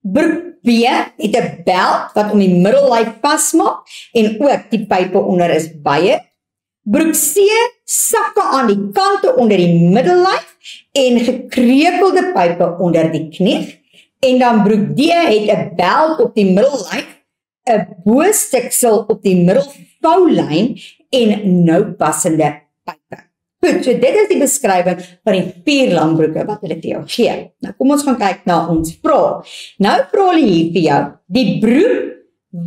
Speaker 1: Broek B het 'n belt wat om die middellyf vasmaak en ook die pype onder is baie. Broek C, sakke aan die kante onder die middellyf en gekrepelde pype onder die knie. En dan broek D het 'n belt op die middellyf, 'n bo-stiksel op die middelvoulyn en noupassende pype. Goed, so dit is die beskrywing van die 4 langbroeke wat hulle vir jou gee. Nou kom ons gaan kyk na ons vraag. Nou vra hulle hier vir jou, die broek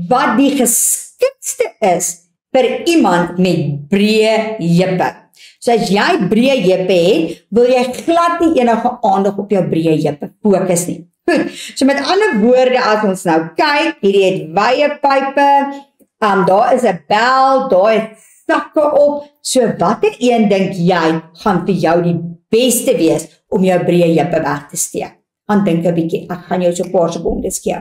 Speaker 1: wat die geskikste is vir iemand met breë heupe. So as jy breë heupe het, wil jy glad nie enige aandag op jou breë heupe fokus nie. Goed, so met ander woorde as ons nou kyk, hierdie het wye pype, daar is 'n bel, daar is sakke op, so watter een dink jy gaan vir jou die beste wees om jou breë heupe weg te steek? Gaan dink 'n bietjie, ek gaan jou so 'n paar sekondes gee.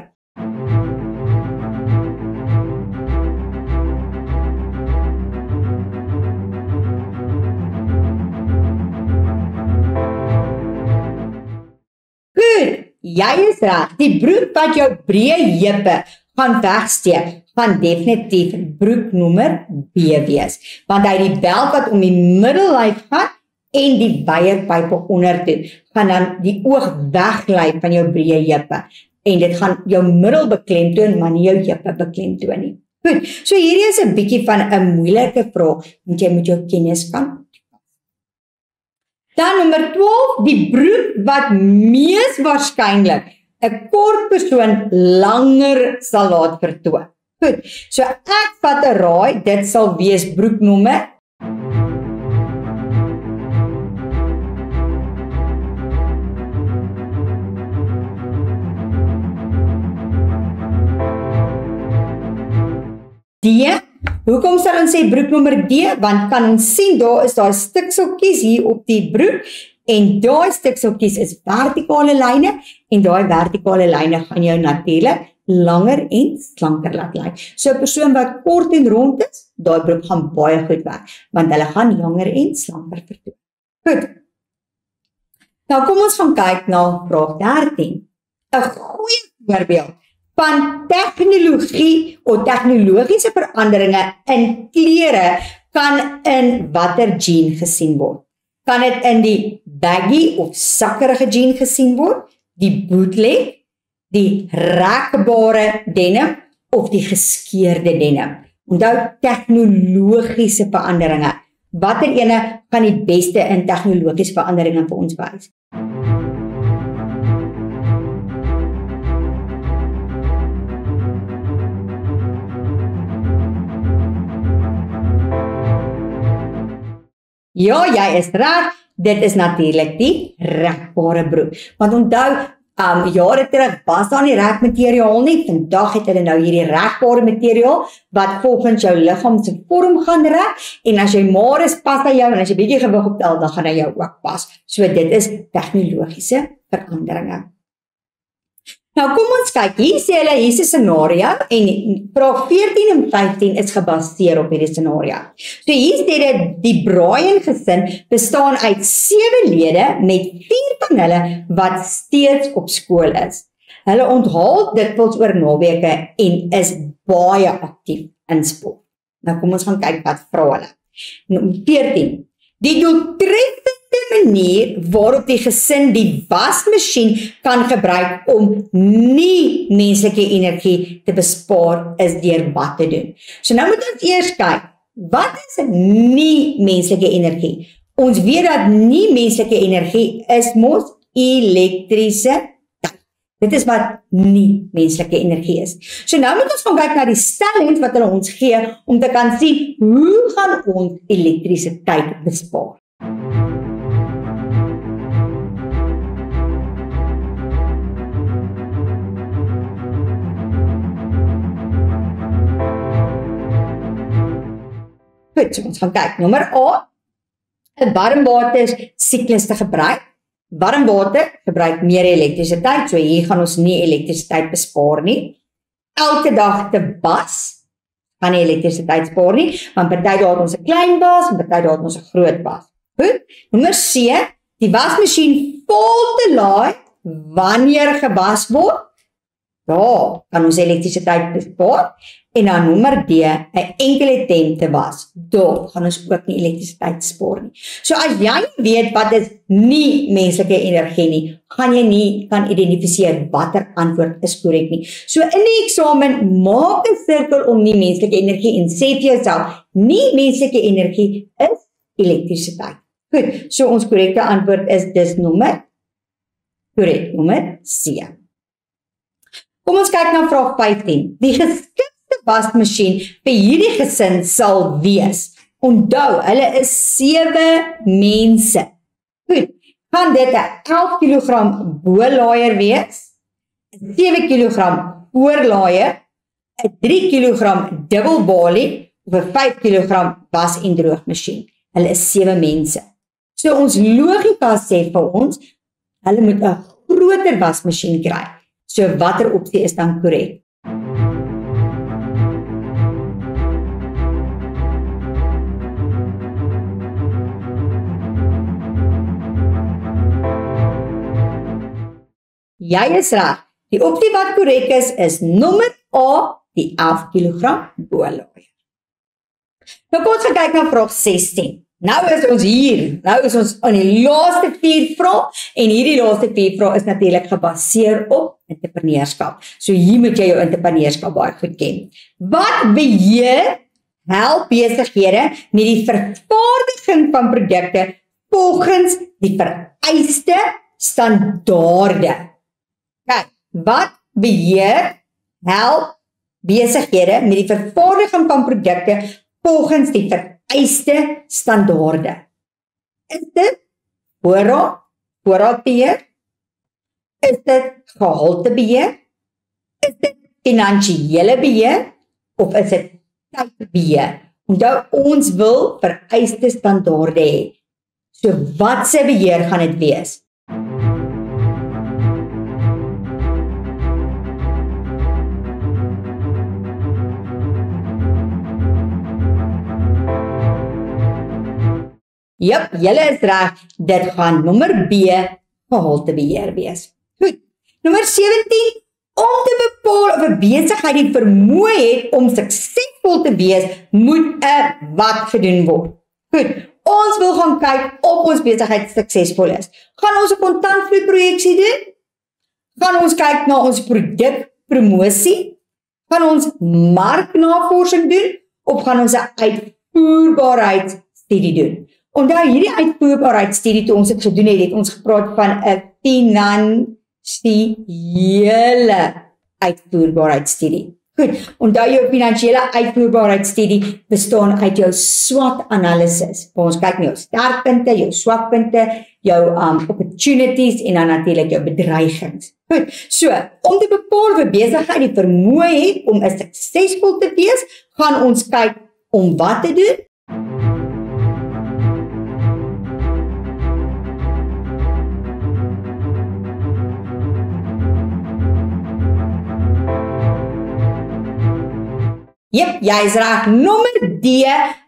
Speaker 1: Goed, jy is reg. Die broek wat jou breë heupe gaan wegsteek, gaan definitief broek nommer B wees, want hy die belt wat om die middellyf gaan en die wyeerpype onder toe, gaan dan die oog weglei van jou breë heupe en dit gaan jou middel beklemtoon, maar nie jou heupe beklemtoon nie. Goed, so hierdie is 'n bietjie van 'n moeilike vraag, want jy moet jou kennis kan. Dan nommer 12, die broek wat mees waarskynlik 'n kort persoon langer sal laat vertoon. Goed, so ek vat 'n raai, dit sal wees broek nommer D. Hoekom sal ons sê broek nommer D? Want kan ons sien, daar is daar stikseltjies hier op die broek en daai stikseltjies is vertikale lyne en daai vertikale lyne gaan jou natuurlik langer en slanker laat lyk. So 'n persoon wat kort en rond is, daai broek gaan baie goed werk, want hulle gaan langer en slanker vertoon. Goed. Nou kom ons gaan kyk na vraag 13. 'n Goeie voorbeeld van tegnologie of tegnologiese veranderinge in klere kan in watter jean gesien word? Kan dit in die baggy of sakkerige jean gesien word, die bootleg, die rekbare denim of die geskeurde denim? Onthou tegnologiese veranderinge. Watter ene kan die beste in tegnologiese veranderinge vir ons wys? Ja, jy is reg. Dit is natuurlik die rekbare broek. Want onthou, jare terug was daar nie rekmateriaal nie. Vandag het hulle nou hierdie rekbare materiaal wat volgens jou liggaam se vorm gaan rek. En as jy maar is, pas hy jou en as jy bietjie gewig optel, dan gaan hy jou ook pas. So dit is tegnologiese veranderinge. Nou kom ons kyk, hier sê hulle, hier is 'n scenario en vraag 14 en 15 is gebaseer op hierdie scenario. So hier sê dit, die Bryan gesin bestaan uit 7 lede met 4 van hulle wat steeds op skool is. Hulle onthaal dikwels oor naweke en is baie aktief in sport. Nou kom ons gaan kyk wat vra hulle. 14. Die doeltreffende manier waarop die gesin die wasmasjien kan gebruik om nie menslike energie te bespaar is deur wat te doen. So nou moet ons eers kyk, wat is nie menslike energie? Ons weet dat nie menslike energie is mos elektriese tyd. Dit is wat nie menslike energie is. So nou moet ons gaan kyk na die stellings wat hulle ons gee om te kan sien hoe gaan ons elektriese tyd bespaar. Goed, so ons gaan kyk. Nommer A, 'n warmwater siklus te gebruik. Warm water gebruik meer elektrisiteit, so hier gaan ons nie elektrisiteit bespaar nie. Elke dag te was, gaan nie elektrisiteit spaar nie, want party dae het ons 'n klein was en party dae het ons 'n groot was. Goed. Nommer C, die wasmasjien vol te laai wanneer gewas word. Daar kan ons elektrisiteit bespaar. En dan nommer D, 'n enkele tent te was. Daar gaan ons ook nie elektrisiteit spaar nie. So as jy weet wat is nie menslike energie nie, gaan jy nie kan identifiseer watter antwoord is korrek nie. So in die eksamen, maak 'n sirkel om nie menslike energie en sê vir jouself, nie menslike energie is elektrisiteit. Goed, so ons korrekte antwoord is dis nommer C. Kom ons kyk na vraag 15. Die geskikte wasmasjien vir hierdie gesin sal wees. Onthou, hulle is 7 mense. Goed, gaan dit 'n 11 kg boelaier wees, 'n 7 kg voorlaier, 'n 3 kg dubbelbalie of 'n 5 kg was- en droogmasjien. Hulle is 7 mense. So ons logika sê vir ons, hulle moet 'n groter wasmasjien kry. So watter opsie is dan korrek? Jy is reg. Die opsie wat korrek is nommer A, die 11 kg boelaier. Nou kom ons kyk na vraag 16. Nou is ons hier. Nou is ons aan die laaste 4 vrae en hierdie laaste 4 vrae is natuurlik gebaseer op entrepreneurskap. So hier moet jy jou entrepreneurskap baie goed ken. Wat beheer help besighede met die vervaardiging van produkte volgens die vereiste standaarde? Kyk, wat beheer help besighede met die vervaardiging van produkte volgens die vereiste standaarde? Is dit voorraadbeheer? Is dit gehaltebeheer? Is dit finansiële beheer? Of is dit tydbeheer? Onthou, ons wil vereiste standaarde hê. So wat se beheer gaan dit wees? Jep, julle is reg, dit gaan nommer B, gehaltebeheer wees. Goed, nommer 17, Om te bepaal of 'n besigheid die vermoë het om suksesvol te wees, moet 'n wat gedoen word. Goed, ons wil gaan kyk of ons besigheid suksesvol is. Gaan ons 'n kontantvloeiprojeksie doen? Gaan ons kyk na ons produkpromosie? Gaan ons marknavorsing doen? Of gaan ons 'n uitvoerbaarheidsstudie doen? Onthou hierdie uitvoerbaarheidsstudie toe ons dit gedoen het ons gepraat van 'n finansiële uitvoerbaarheidsstudie. Goed, onthou jou finansiële uitvoerbaarheidsstudie bestaan uit jou SWOT-analisis. Waar ons kyk na jou sterkpunte, jou swakpunte, jou opportunities en dan natuurlik jou bedreigings. Goed, so, om te bepaal of 'n besigheid die vermoë het om suksesvol te wees, gaan ons kyk om wat te doen. Jep, jy is reg. Nommer D,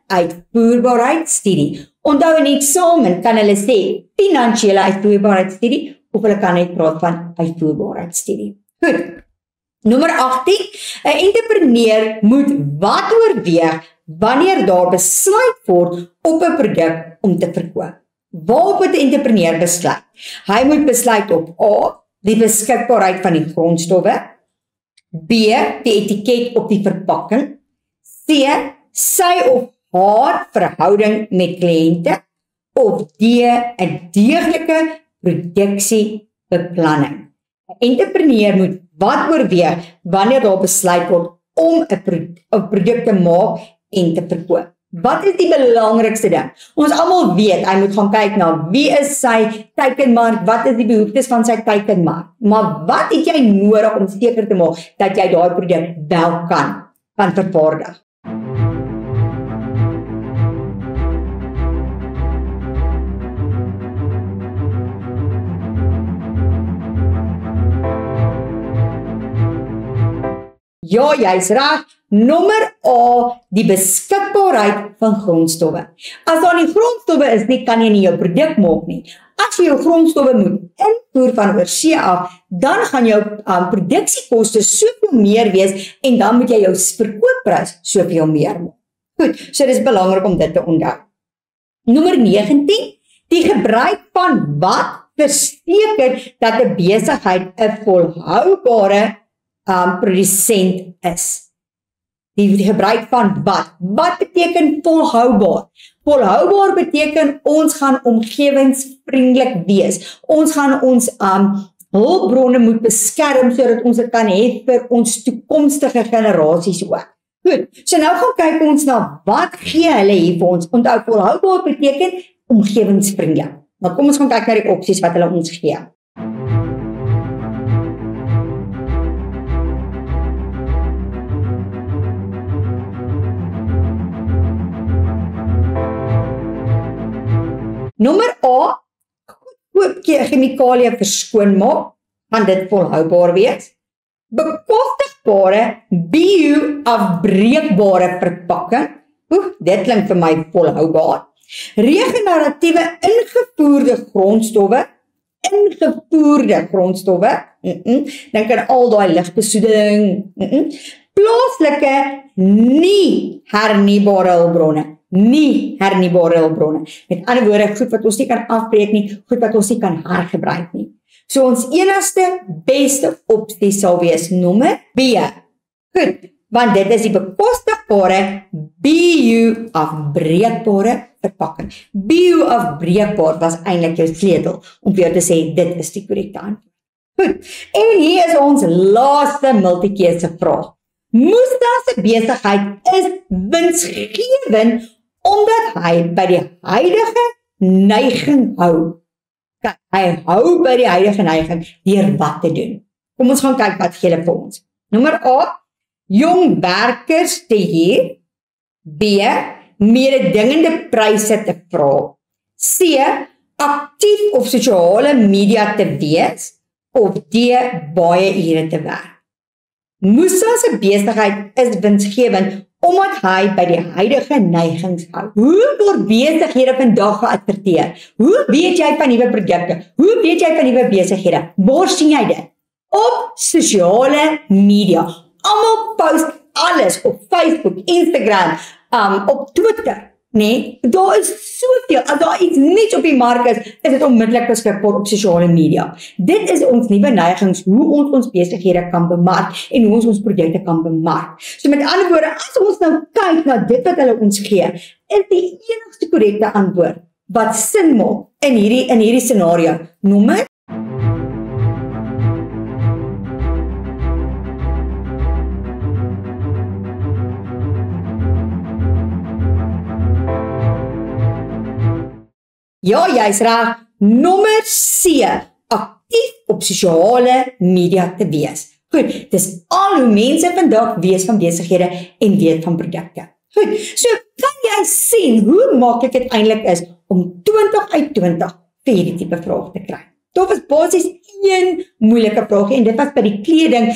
Speaker 1: uitvoerbaarheidsstudie. Onthou in die eksamen kan hulle sê finansiële uitvoerbaarheidsstudie of hulle kan net praat van uitvoerbaarheidsstudie. Goed. Nommer 18, 'n entrepreneur moet wat oorweeg wanneer daar besluit word op 'n produk om te verkoop. Waarop moet 'n entrepreneur besluit? Hy moet besluit op A, die beskikbaarheid van die grondstowwe, B, die etiket op die verpakking, C, sy of haar verhouding met kliënte, of D, 'n deeglike produksiebeplanning. 'n Entrepreneur moet wat oorweeg wanneer daar besluit word om 'n produk te maak en te verkoop. Wat is die belangrikste ding? Ons almal weet, hy moet gaan kyk na wie is sy teikenmark, wat is die behoeftes van sy teikenmark. Maar wat het jy nodig om seker te maak dat jy daai produk wel kan vervaardig? Ja, jy's reg. Nommer A, die beskikbaarheid van grondstowwe. As daar nie grondstowwe is nie, kan jy nie jou produk maak nie. As jy jou grondstowwe moet invoer van oorsee af, dan gaan jou produksiekoste soveel meer wees en dan moet jy jou verkoopprys soveel meer maak. Goed, so dis belangrik om dit te onthou. Nommer 19, die gebruik van wat verseker dat 'n besigheid 'n volhoubare produsent is. Die gebruik van wat? Wat beteken volhoubaar? Volhoubaar beteken ons gaan omgewingsvriendelik wees. Ons gaan ons hulpbronne moet beskerm sodat ons dit kan hê vir ons toekomstige generasies ook. Goed, so nou gaan kyk ons na wat gee hulle hier vir ons. Onthou, volhoubaar beteken omgewingsvriendelik. Maar kom ons gaan kyk na die opsies wat hulle ons gee. Nommer A, goedkoop chemikalieë verskoon maak, gaan dit volhoubaar wees. Bekostigbare, bio-afbreekbare verpakking, dit klink vir my volhoubaar. Regeneratiewe ingevoerde grondstowwe, dink aan al daai ligbesoedeling, plaaslike nie hernubare hulpbronne. Met ander woorde, goed wat ons nie kan afbreek nie, goed wat ons nie kan hergebruik nie. So ons enigste beste opsie sal wees nommer B. Goed, want dit is die bekostigbare bio-afbreekbare verpakking. Bio-afbreekbaar was eintlik jou sleutel om vir jou te sê dit is die korrekte antwoord. Goed, en hier is ons laaste multikeuse vraag. Musta se besigheid is winsgewend omdat hy by die huidige neiging hou. Hy hou by die huidige neiging deur wat te doen. Kom ons gaan kyk wat gee hulle vir ons. Nommer A, jong werkers te huur. B, mededingende pryse te vra. C, aktief op sosiale media te wees. Of D, baie ure te werk. Musa se besigheid is winsgewend omdat hy by die huidige neigings hou. Hoe word besighede vandag geadverteer? Hoe weet jy van nuwe produkte? Hoe weet jy van nuwe besighede? Waar sien jy dit? op sosiale media. Almal post alles op Facebook, Instagram, op Twitter. Nee, daar is soveel, as daar iets niets op die mark is dit onmiddellik beskikbaar op sosiale media. Dit is ons nuwe neigings, hoe ons besighede kan bemark en hoe ons produkte kan bemark. So met ander woorde, as ons nou kyk na dit wat hulle ons gee, is die enigste korrekte antwoord wat sin maak in hierdie scenario. Nommer Ja, jy's reg. Nommer C, aktief op sosiale media te wees. Goed, dis al hoe mense vandag weet van besighede en weet van produkte. Goed, so kan jy sien hoe maklik dit eintlik is om 20 uit 20 vir hierdie tipe vraag te kry. Dit was basies een moeilike vraag en dit was by die kleding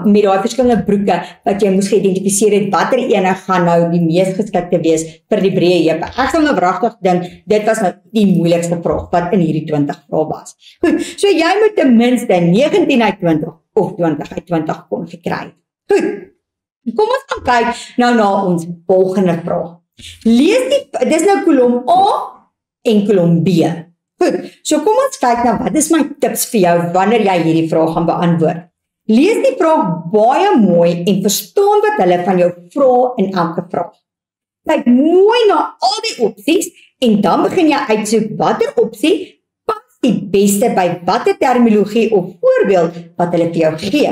Speaker 1: met daai verskillende broeke wat jy moes geïdentifiseer het watter ene gaan nou die mees geskikte wees vir die breë heupe. Ek sal nou wragtig dink dit was nou die moeilikste vraag wat in hierdie 20 vrae was. Goed, so jy moet ten minste 19 uit 20 of 20 uit 20 kon gekry. Goed. Kom ons gaan kyk nou na ons volgende vraag. Dis nou kolom A en kolom B. Goed, so kom ons kyk na wat is my tips vir jou wanneer jy hierdie vraag gaan beantwoord. Lees die vraag baie mooi en verstaan wat hulle van jou vra in elke vraag. Kyk mooi na al die opsies en dan begin jy uitsoek watter opsie pas die beste by watter terminologie of voorbeeld wat hulle vir jou gee.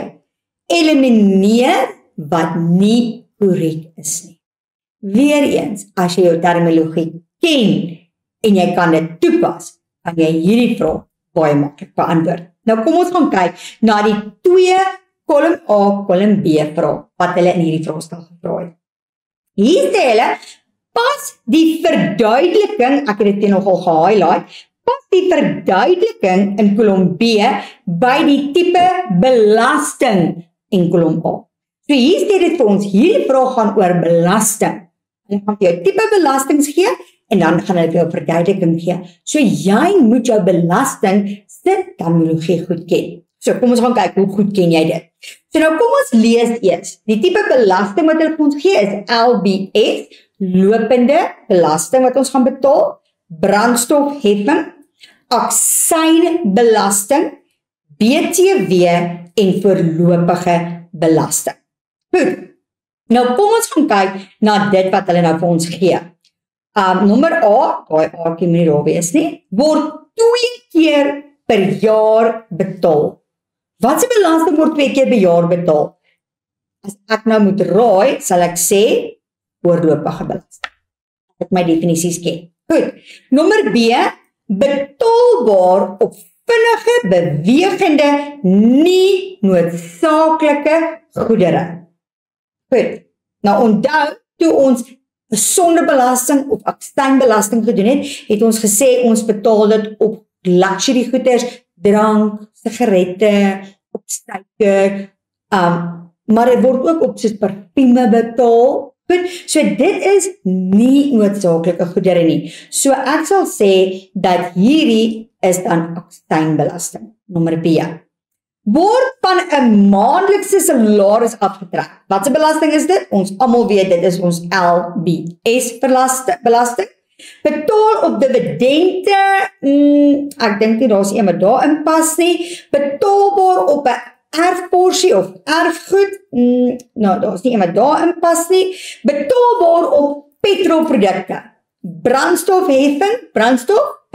Speaker 1: Elimineer wat nie korrek is nie. Weereens, as jy jou terminologie ken en jy kan dit toepas, kan jy hierdie vraag baie maklik beantwoord. Nou kom ons gaan kyk na die twee kolom A, kolom B vraag wat hulle in hierdie vraestel gevra het. Hier sê hulle, pas die verduideliking, ek het dit nogal gehighlight, pas die verduideliking in kolom B by die tipe belasting in kolom A. So hier sê dit vir ons, hierdie vraag gaan oor belasting. Hulle gaan vir jou tipe belastings gee en dan gaan hulle vir jou verduideliking gee. So jy moet jou belasting se terminologie goed ken. So kom ons gaan kyk hoe goed ken jy dit. So nou kom ons lees eers. Die tipe belasting wat hulle vir ons gee is LBS, lopende belasting wat ons gaan betaal, brandstofheffing, aksynbelasting, BTW en voorlopige belasting. Goed. Nou kom ons gaan kyk na dit wat hulle nou vir ons gee. Nommer A, daai A-kie moet nie daar wees nie, word 2 keer per jaar betaal. Wat se belasting word 2 keer per jaar betaal? As ek nou moet raai, sal ek sê voorlopige belasting. Ek my definisies ken. Goed. Nommer B, betaalbaar op vinnige, bewegende, nie noodsaaklike goedere. Goed. Nou onthou, toe ons sondebelasting of aksynbelasting gedoen het ons gesê ons betaal dit op luxury goeders, drank, sigarette, op suiker, maar dit word ook op soos parfume betaal. Goed, so dit is nie noodsaaklike goedere nie. So ek sal sê dat hierdie is dan aksynbelasting. Nommer B. Word van 'n maandelikse salaris afgetrek. Wat se belasting is dit? Ons almal weet dit is ons LBS belasting. Betaal op dividende, ek dink nie daar's een wat daarin pas nie. Betaalbaar op 'n erfporsie of erfgoed, nou daar's nie een wat daarin pas nie. Betaalbaar op petrolprodukte. Brandstofheffing, brandstof,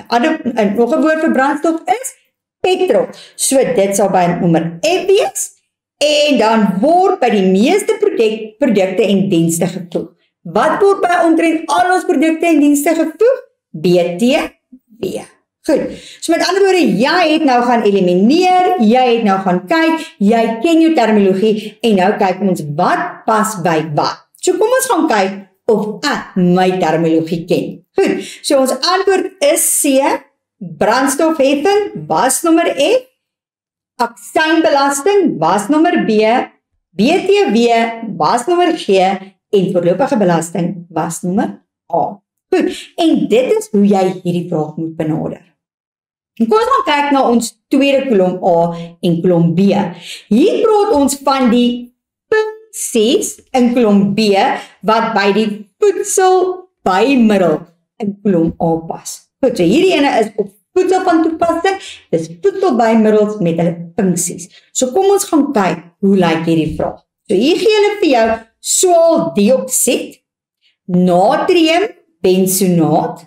Speaker 1: nog 'n woord vir brandstof is petrol. So dit sal by nommer F wees en dan word by die meeste produkte en dienste gevoeg. Wat word by omtrent al ons produkte en dienste gevoeg? BTW. Goed. So met ander woorde, jy het nou gaan elimineer, jy het nou gaan kyk, jy ken jou terminologie en nou kyk ons wat pas by wat. So kom ons gaan kyk of ek my terminologie ken. Goed. So ons antwoord is C. Brandstofheffing was nommer F, aksynbelasting was nommer B, BTW was nommer G en voorlopige belasting was nommer A. Goed, en dit is hoe jy hierdie vraag moet benader. Kom ons gaan kyk na ons tweede kolom A en kolom B. Hier praat ons van die funksies in kolom B wat by die voedselbymiddel in kolom A pas. Goed, so hierdie ene is op voedsel van toepassing, dis voedselbymiddels met hulle funksies. So kom ons gaan kyk, hoe lyk hierdie vraag? So hier gee hulle vir jou swaaldioksied, natriumbensonaat,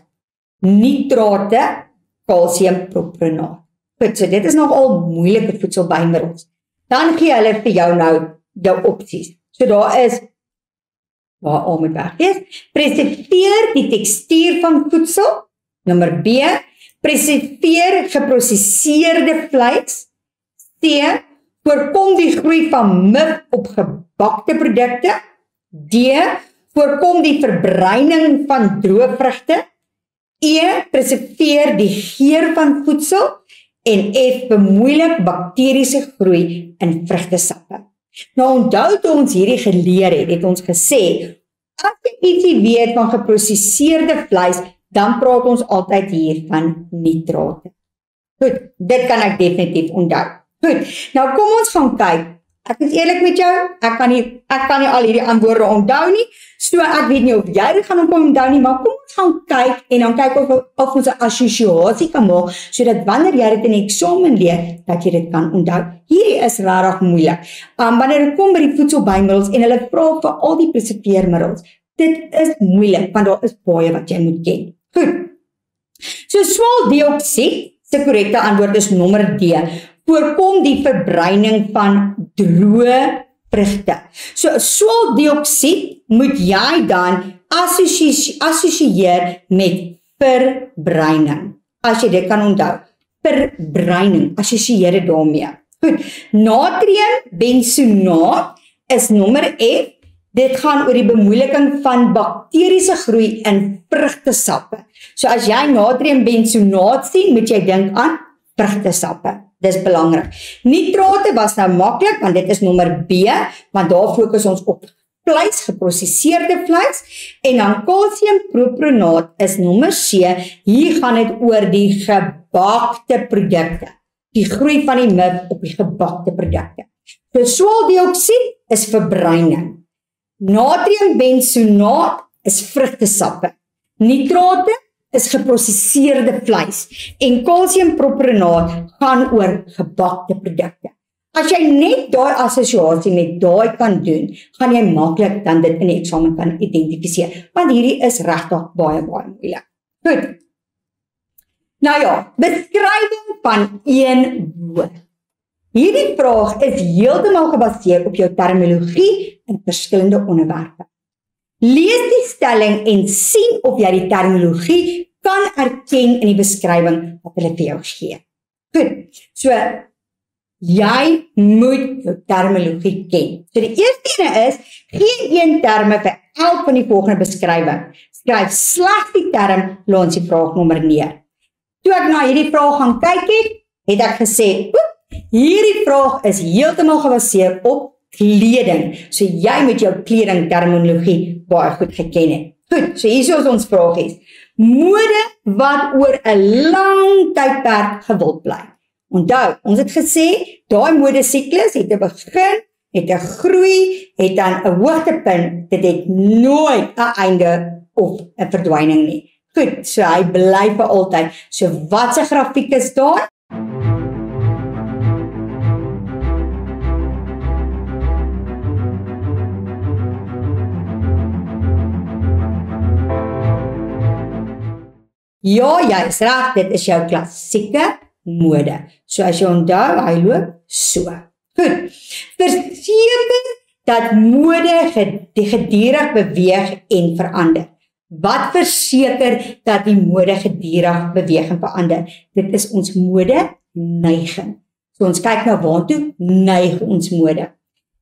Speaker 1: nitrate, kalsiumpropenaat. Goed, so dit is nogal moeilike voedselbymiddels. Dan gee hulle vir jou nou jou opsies. So daar is, waar A moet weg wees, preserveer die tekstuur van voedsel, nommer B, preserveer geprosesseerde vleis, C, voorkom die groei van mif op gebakte produkte, D, voorkom die verbreining van droë vrugte, E, preserveer die geur van voedsel, en F, bemoeilik bakteriese groei in vrugtesappe. Nou onthou toe ons hierdie geleer het ons gesê, as jy ietsie weet van geprosesseerde vleis, dan praat ons altyd hier van nitrate. Goed, dit kan ek definitief onthou. Goed, nou kom ons gaan kyk. Ek is eerlik met jou, ek kan nie al hierdie antwoorde onthou nie, so ek weet nie of jy dit gaan onthou nie, maar kom ons gaan kyk, en dan kyk of ons 'n assosiasie kan maak, sodat wanneer jy dit in die eksamen leer, dat jy dit kan onthou. Hierdie is regtig moeilik. Wanneer dit kom by die voedselbymiddels, en hulle vra vir al die preserveermiddels, dit is moeilik, want daar is baie wat jy moet ken. Goed, so swaaldioksied, se korrekte antwoord is nommer D, voorkom die verbreining van droë vrugte. So swaaldioksied moet jy dan assosieer met verbreining. As jy dit kan onthou, verbreining, assosieer dit daarmee. Goed, natriumbensonaat is nommer F. Dit gaan oor die bemoeilijking van bakteriese groei in vrugtesappe. So as jy natriumbensonaat sien, moet jy dink aan vrugtesappe. Dis belangrik. Nitrate was nou maklik, want dit is nommer B, want daar fokus ons op vleis, geprosesseerde vleis, en dan kalsiumpropenaat is nommer C, hier gaan dit oor die gebakte produkte, die groei van die mif op die gebakte produkte. So swaaldioksied is verbreining, natriumbensonaat is vrugtesappe, nitrate is geprosesseerde vleis, en kalsiumpropenaat gaan oor gebakte produkte. As jy net daai assosiasie met daai kan doen, gaan jy maklik dan dit in die eksamen kan identifiseer, want hierdie is regtig baie moeilik. Goed. Nou ja, beskrywing van een woord. Hierdie vraag is heeltemal gebaseer op jou terminologie in verskillende onderwerpe. Lees die stelling en sien of jy die terminologie kan erken in die beskrywing wat hulle vir jou gee. Goed, so jy moet jou terminologie ken. So die eerste ene is, gee een terme vir elk van die volgende beskrywing. Skryf slegs die term, laat die vraagnommer neer. Toe ek na hierdie vraag gaan kyk het ek gesê, hierdie vraag is heeltemal gebaseer op kleding. So jy moet jou kleding terminologie baie goed geken het. Goed, so hier is ons vragies. Mode wat oor 'n lang tydperk gewild bly. Onthou, ons het gesê, daai modesiklus het 'n begin, het 'n groei, het dan 'n hoogtepunt, dit het nooit 'n einde of 'n verdwyning nie. Goed, so hy bly vir altyd. So wat se grafiek is daar? Ja, jy is reg, dit is jou klassieke mode. So as jy onthou, hy loop so. Goed, verseker dat mode gedurig beweeg en verander. Wat verseker dat die mode gedurig beweeg en verander? Dit is ons mode neiging. So ons kyk na waartoe neig ons mode.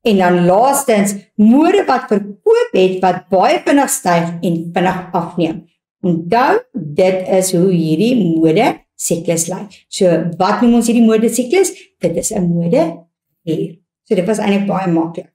Speaker 1: En dan laastens, mode wat verkoop het wat baie vinnig styg en vinnig afneem. Onthou, dit is hoe hierdie mode siklus lyk. So wat noem ons hierdie mode siklus? Dit is 'n mode hier. So dit was eintlik baie maklik.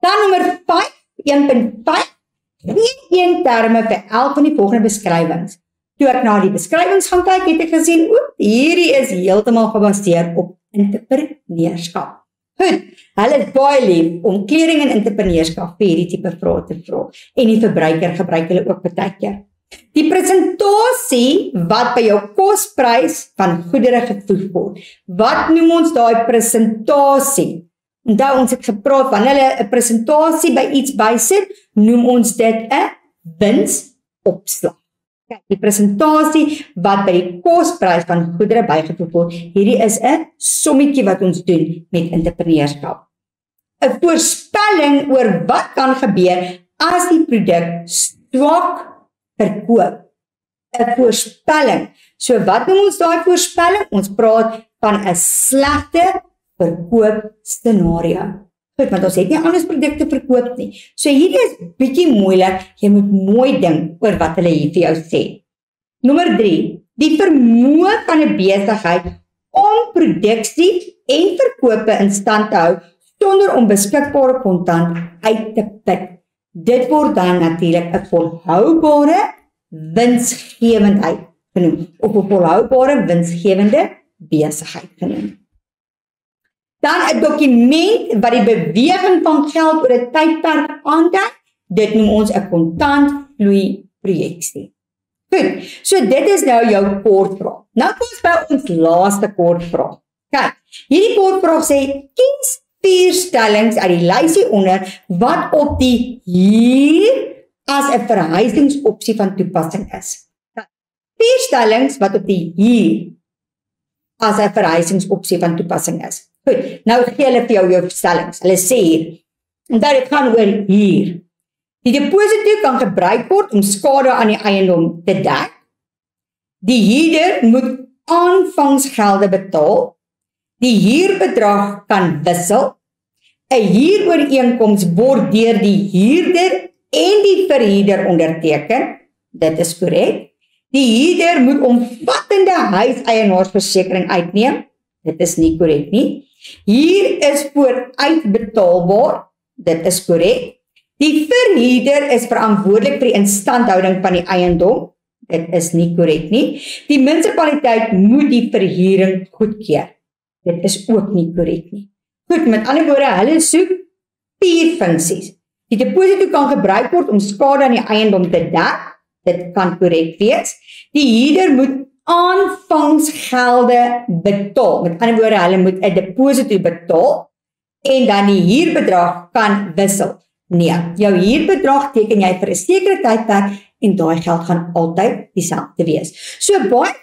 Speaker 1: Dan nommer 5, 1.5. Gee een terme vir elk van die volgende beskrywings. Toe ek na die beskrywings gaan kyk, het ek gesien, hierdie is heeltemal gebaseer op entrepreneurskap. Goed, hulle is baie lief om kleding en entrepreneurskap vir hierdie tipe vrae te vra. En die verbruiker gebruik hulle ook baie keer. Die presentasie wat by jou kosprys van goedere gevoeg word. Wat noem ons daai presentasie? Onthou ons het gepraat van hulle 'n presentasie by iets bysit, noem ons dit 'n winsopslag. Kyk, die presentasie wat by die kosprys van goedere bygevoeg word, hierdie is 'n sommetjie wat ons doen met entrepreneurskap. 'n Voorspelling oor wat kan gebeur as die produk swak verkoop. 'n Voorspelling. So wat noem ons daai voorspelling? Ons praat van 'n slegte verkoop scenario. Goed, want ons het nie anders produkte verkoop nie. So hierdie is bietjie moeilik. Jy moet mooi dink oor wat hulle hier vir jou sê. Nommer 3. Die vermoë van 'n besigheid om produksie en verkope in stand te hou sonder om beskikbare kontant uit te put. Dit word dan natuurlik 'n volhoubare winsgewendheid genoem, of 'n volhoubare winsgewende besigheid genoem. Dan 'n dokument wat die beweging van geld oor 'n tydperk aandui, dit noem ons 'n kontantvloei projeksie. Goed, so dit is nou jou kortvraag. Nou kom ons by ons laaste kortvraag. Kyk, hierdie kortvraag sê, kies 4 stellings uit die lysie onder wat op die huur as 'n verhuisingsopsie van toepassing is. 4 stellings wat op die huur as 'n verhuisingsopsie van toepassing is. Goed, nou gee hulle vir jou stellings. Hulle sê hier, en dit gaan oor huur. Die deposito kan gebruik word om skade aan die eiendom te dek. Die huurder moet aanvangsgelde betaal. Die huurbedrag kan wissel. 'n Huurooreenkoms word deur die huurder en die verhuurder onderteken. Dit is korrek. Die huurder moet omvattende huiseienaarsversekering uitneem. Dit is nie korrek nie. Huur is vooruitbetaalbaar. Dit is korrek. Die verhuurder is verantwoordelik vir die instandhouding van die eiendom. Dit is nie korrek nie. Die munisipaliteit moet die verhuuring goedkeur. Dit is ook nie korrek nie. Goed, met ander woorde, hulle soek 4 funksies. Die deposito kan gebruik word om skade aan die eiendom te dek. Dit kan korrek wees. Die huurder moet aanvangsgelde betaal. Met ander woorde, hulle moet 'n deposito betaal en dan die huurbedrag kan wissel. Nee, jou huurbedrag teken jy vir 'n sekere tydperk en daai geld gaan altyd dieselfde wees. So baie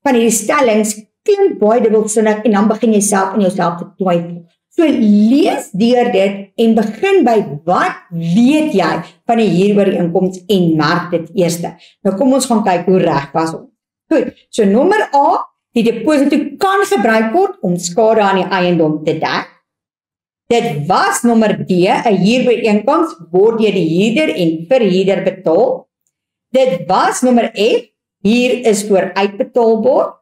Speaker 1: van hierdie stellings klink baie dubbelsinnig en dan begin jy self in jouself te twyfel. So lees deur dit en begin by wat weet jy van die huurooreenkoms en merk dit eers. Nou kom ons gaan kyk hoe reg was ons. Goed, so nommer A, die deposito kan gebruik word om skade aan die eiendom te dek. Dit was nommer D, 'n huurooreenkoms word deur die huurder en verhuurder betaal. Dit was nommer F, huur is vooruitbetaalbaar.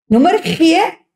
Speaker 1: Nommer G,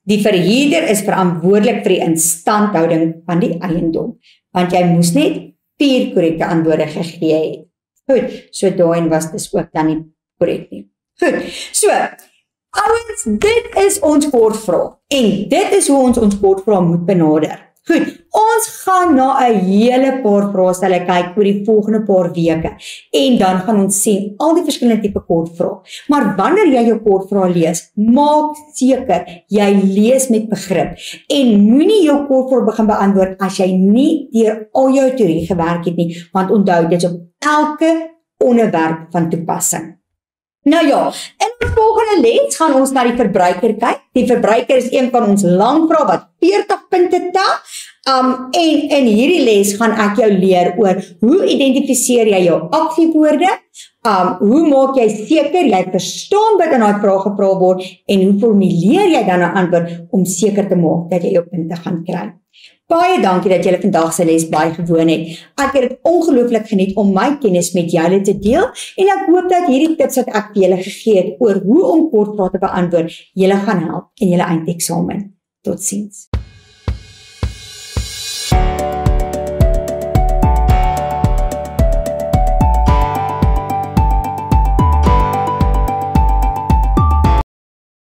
Speaker 1: die verhuurder is verantwoordelik vir die instandhouding van die eiendom, want jy moes net 4 korrekte antwoorde gegee het. Goed, so daarin was dis ook dan nie korrek nie. Goed, so, ouens, dit is ons kortvraag, en dit is hoe ons kortvraag moet benader. Goed, ons gaan na 'n hele paar vraestelle kyk oor die volgende paar weke, en dan gaan ons sien al die verskillende tipe kortvrae. Maar wanneer jy jou kortvrae lees, maak seker jy lees met begrip, en moenie jou kortvrae begin beantwoord as jy nie deur al jou teorie gewerk het nie, want onthou, dit is op elke onderwerp van toepassing. Nou ja, in ons volgende les gaan ons na die verbruiker kyk. Die verbruiker is een van ons langvrae wat 40 punte tel. En in hierdie les gaan ek jou leer oor hoe identifiseer jy jou aksiewoorde, hoe maak jy seker jy verstaan wat in daai vraag gevra word en hoe formuleer jy dan 'n antwoord om seker te maak dat jy jou punte gaan kry. Baie dankie dat julle vandag se les bygewoon het. Ek het dit ongelooflik geniet om my kennis met julle te deel en ek hoop dat hierdie tips wat ek vir julle gegee het oor hoe om kortvrae te beantwoord, julle gaan help in julle eindeksamen. Totsiens.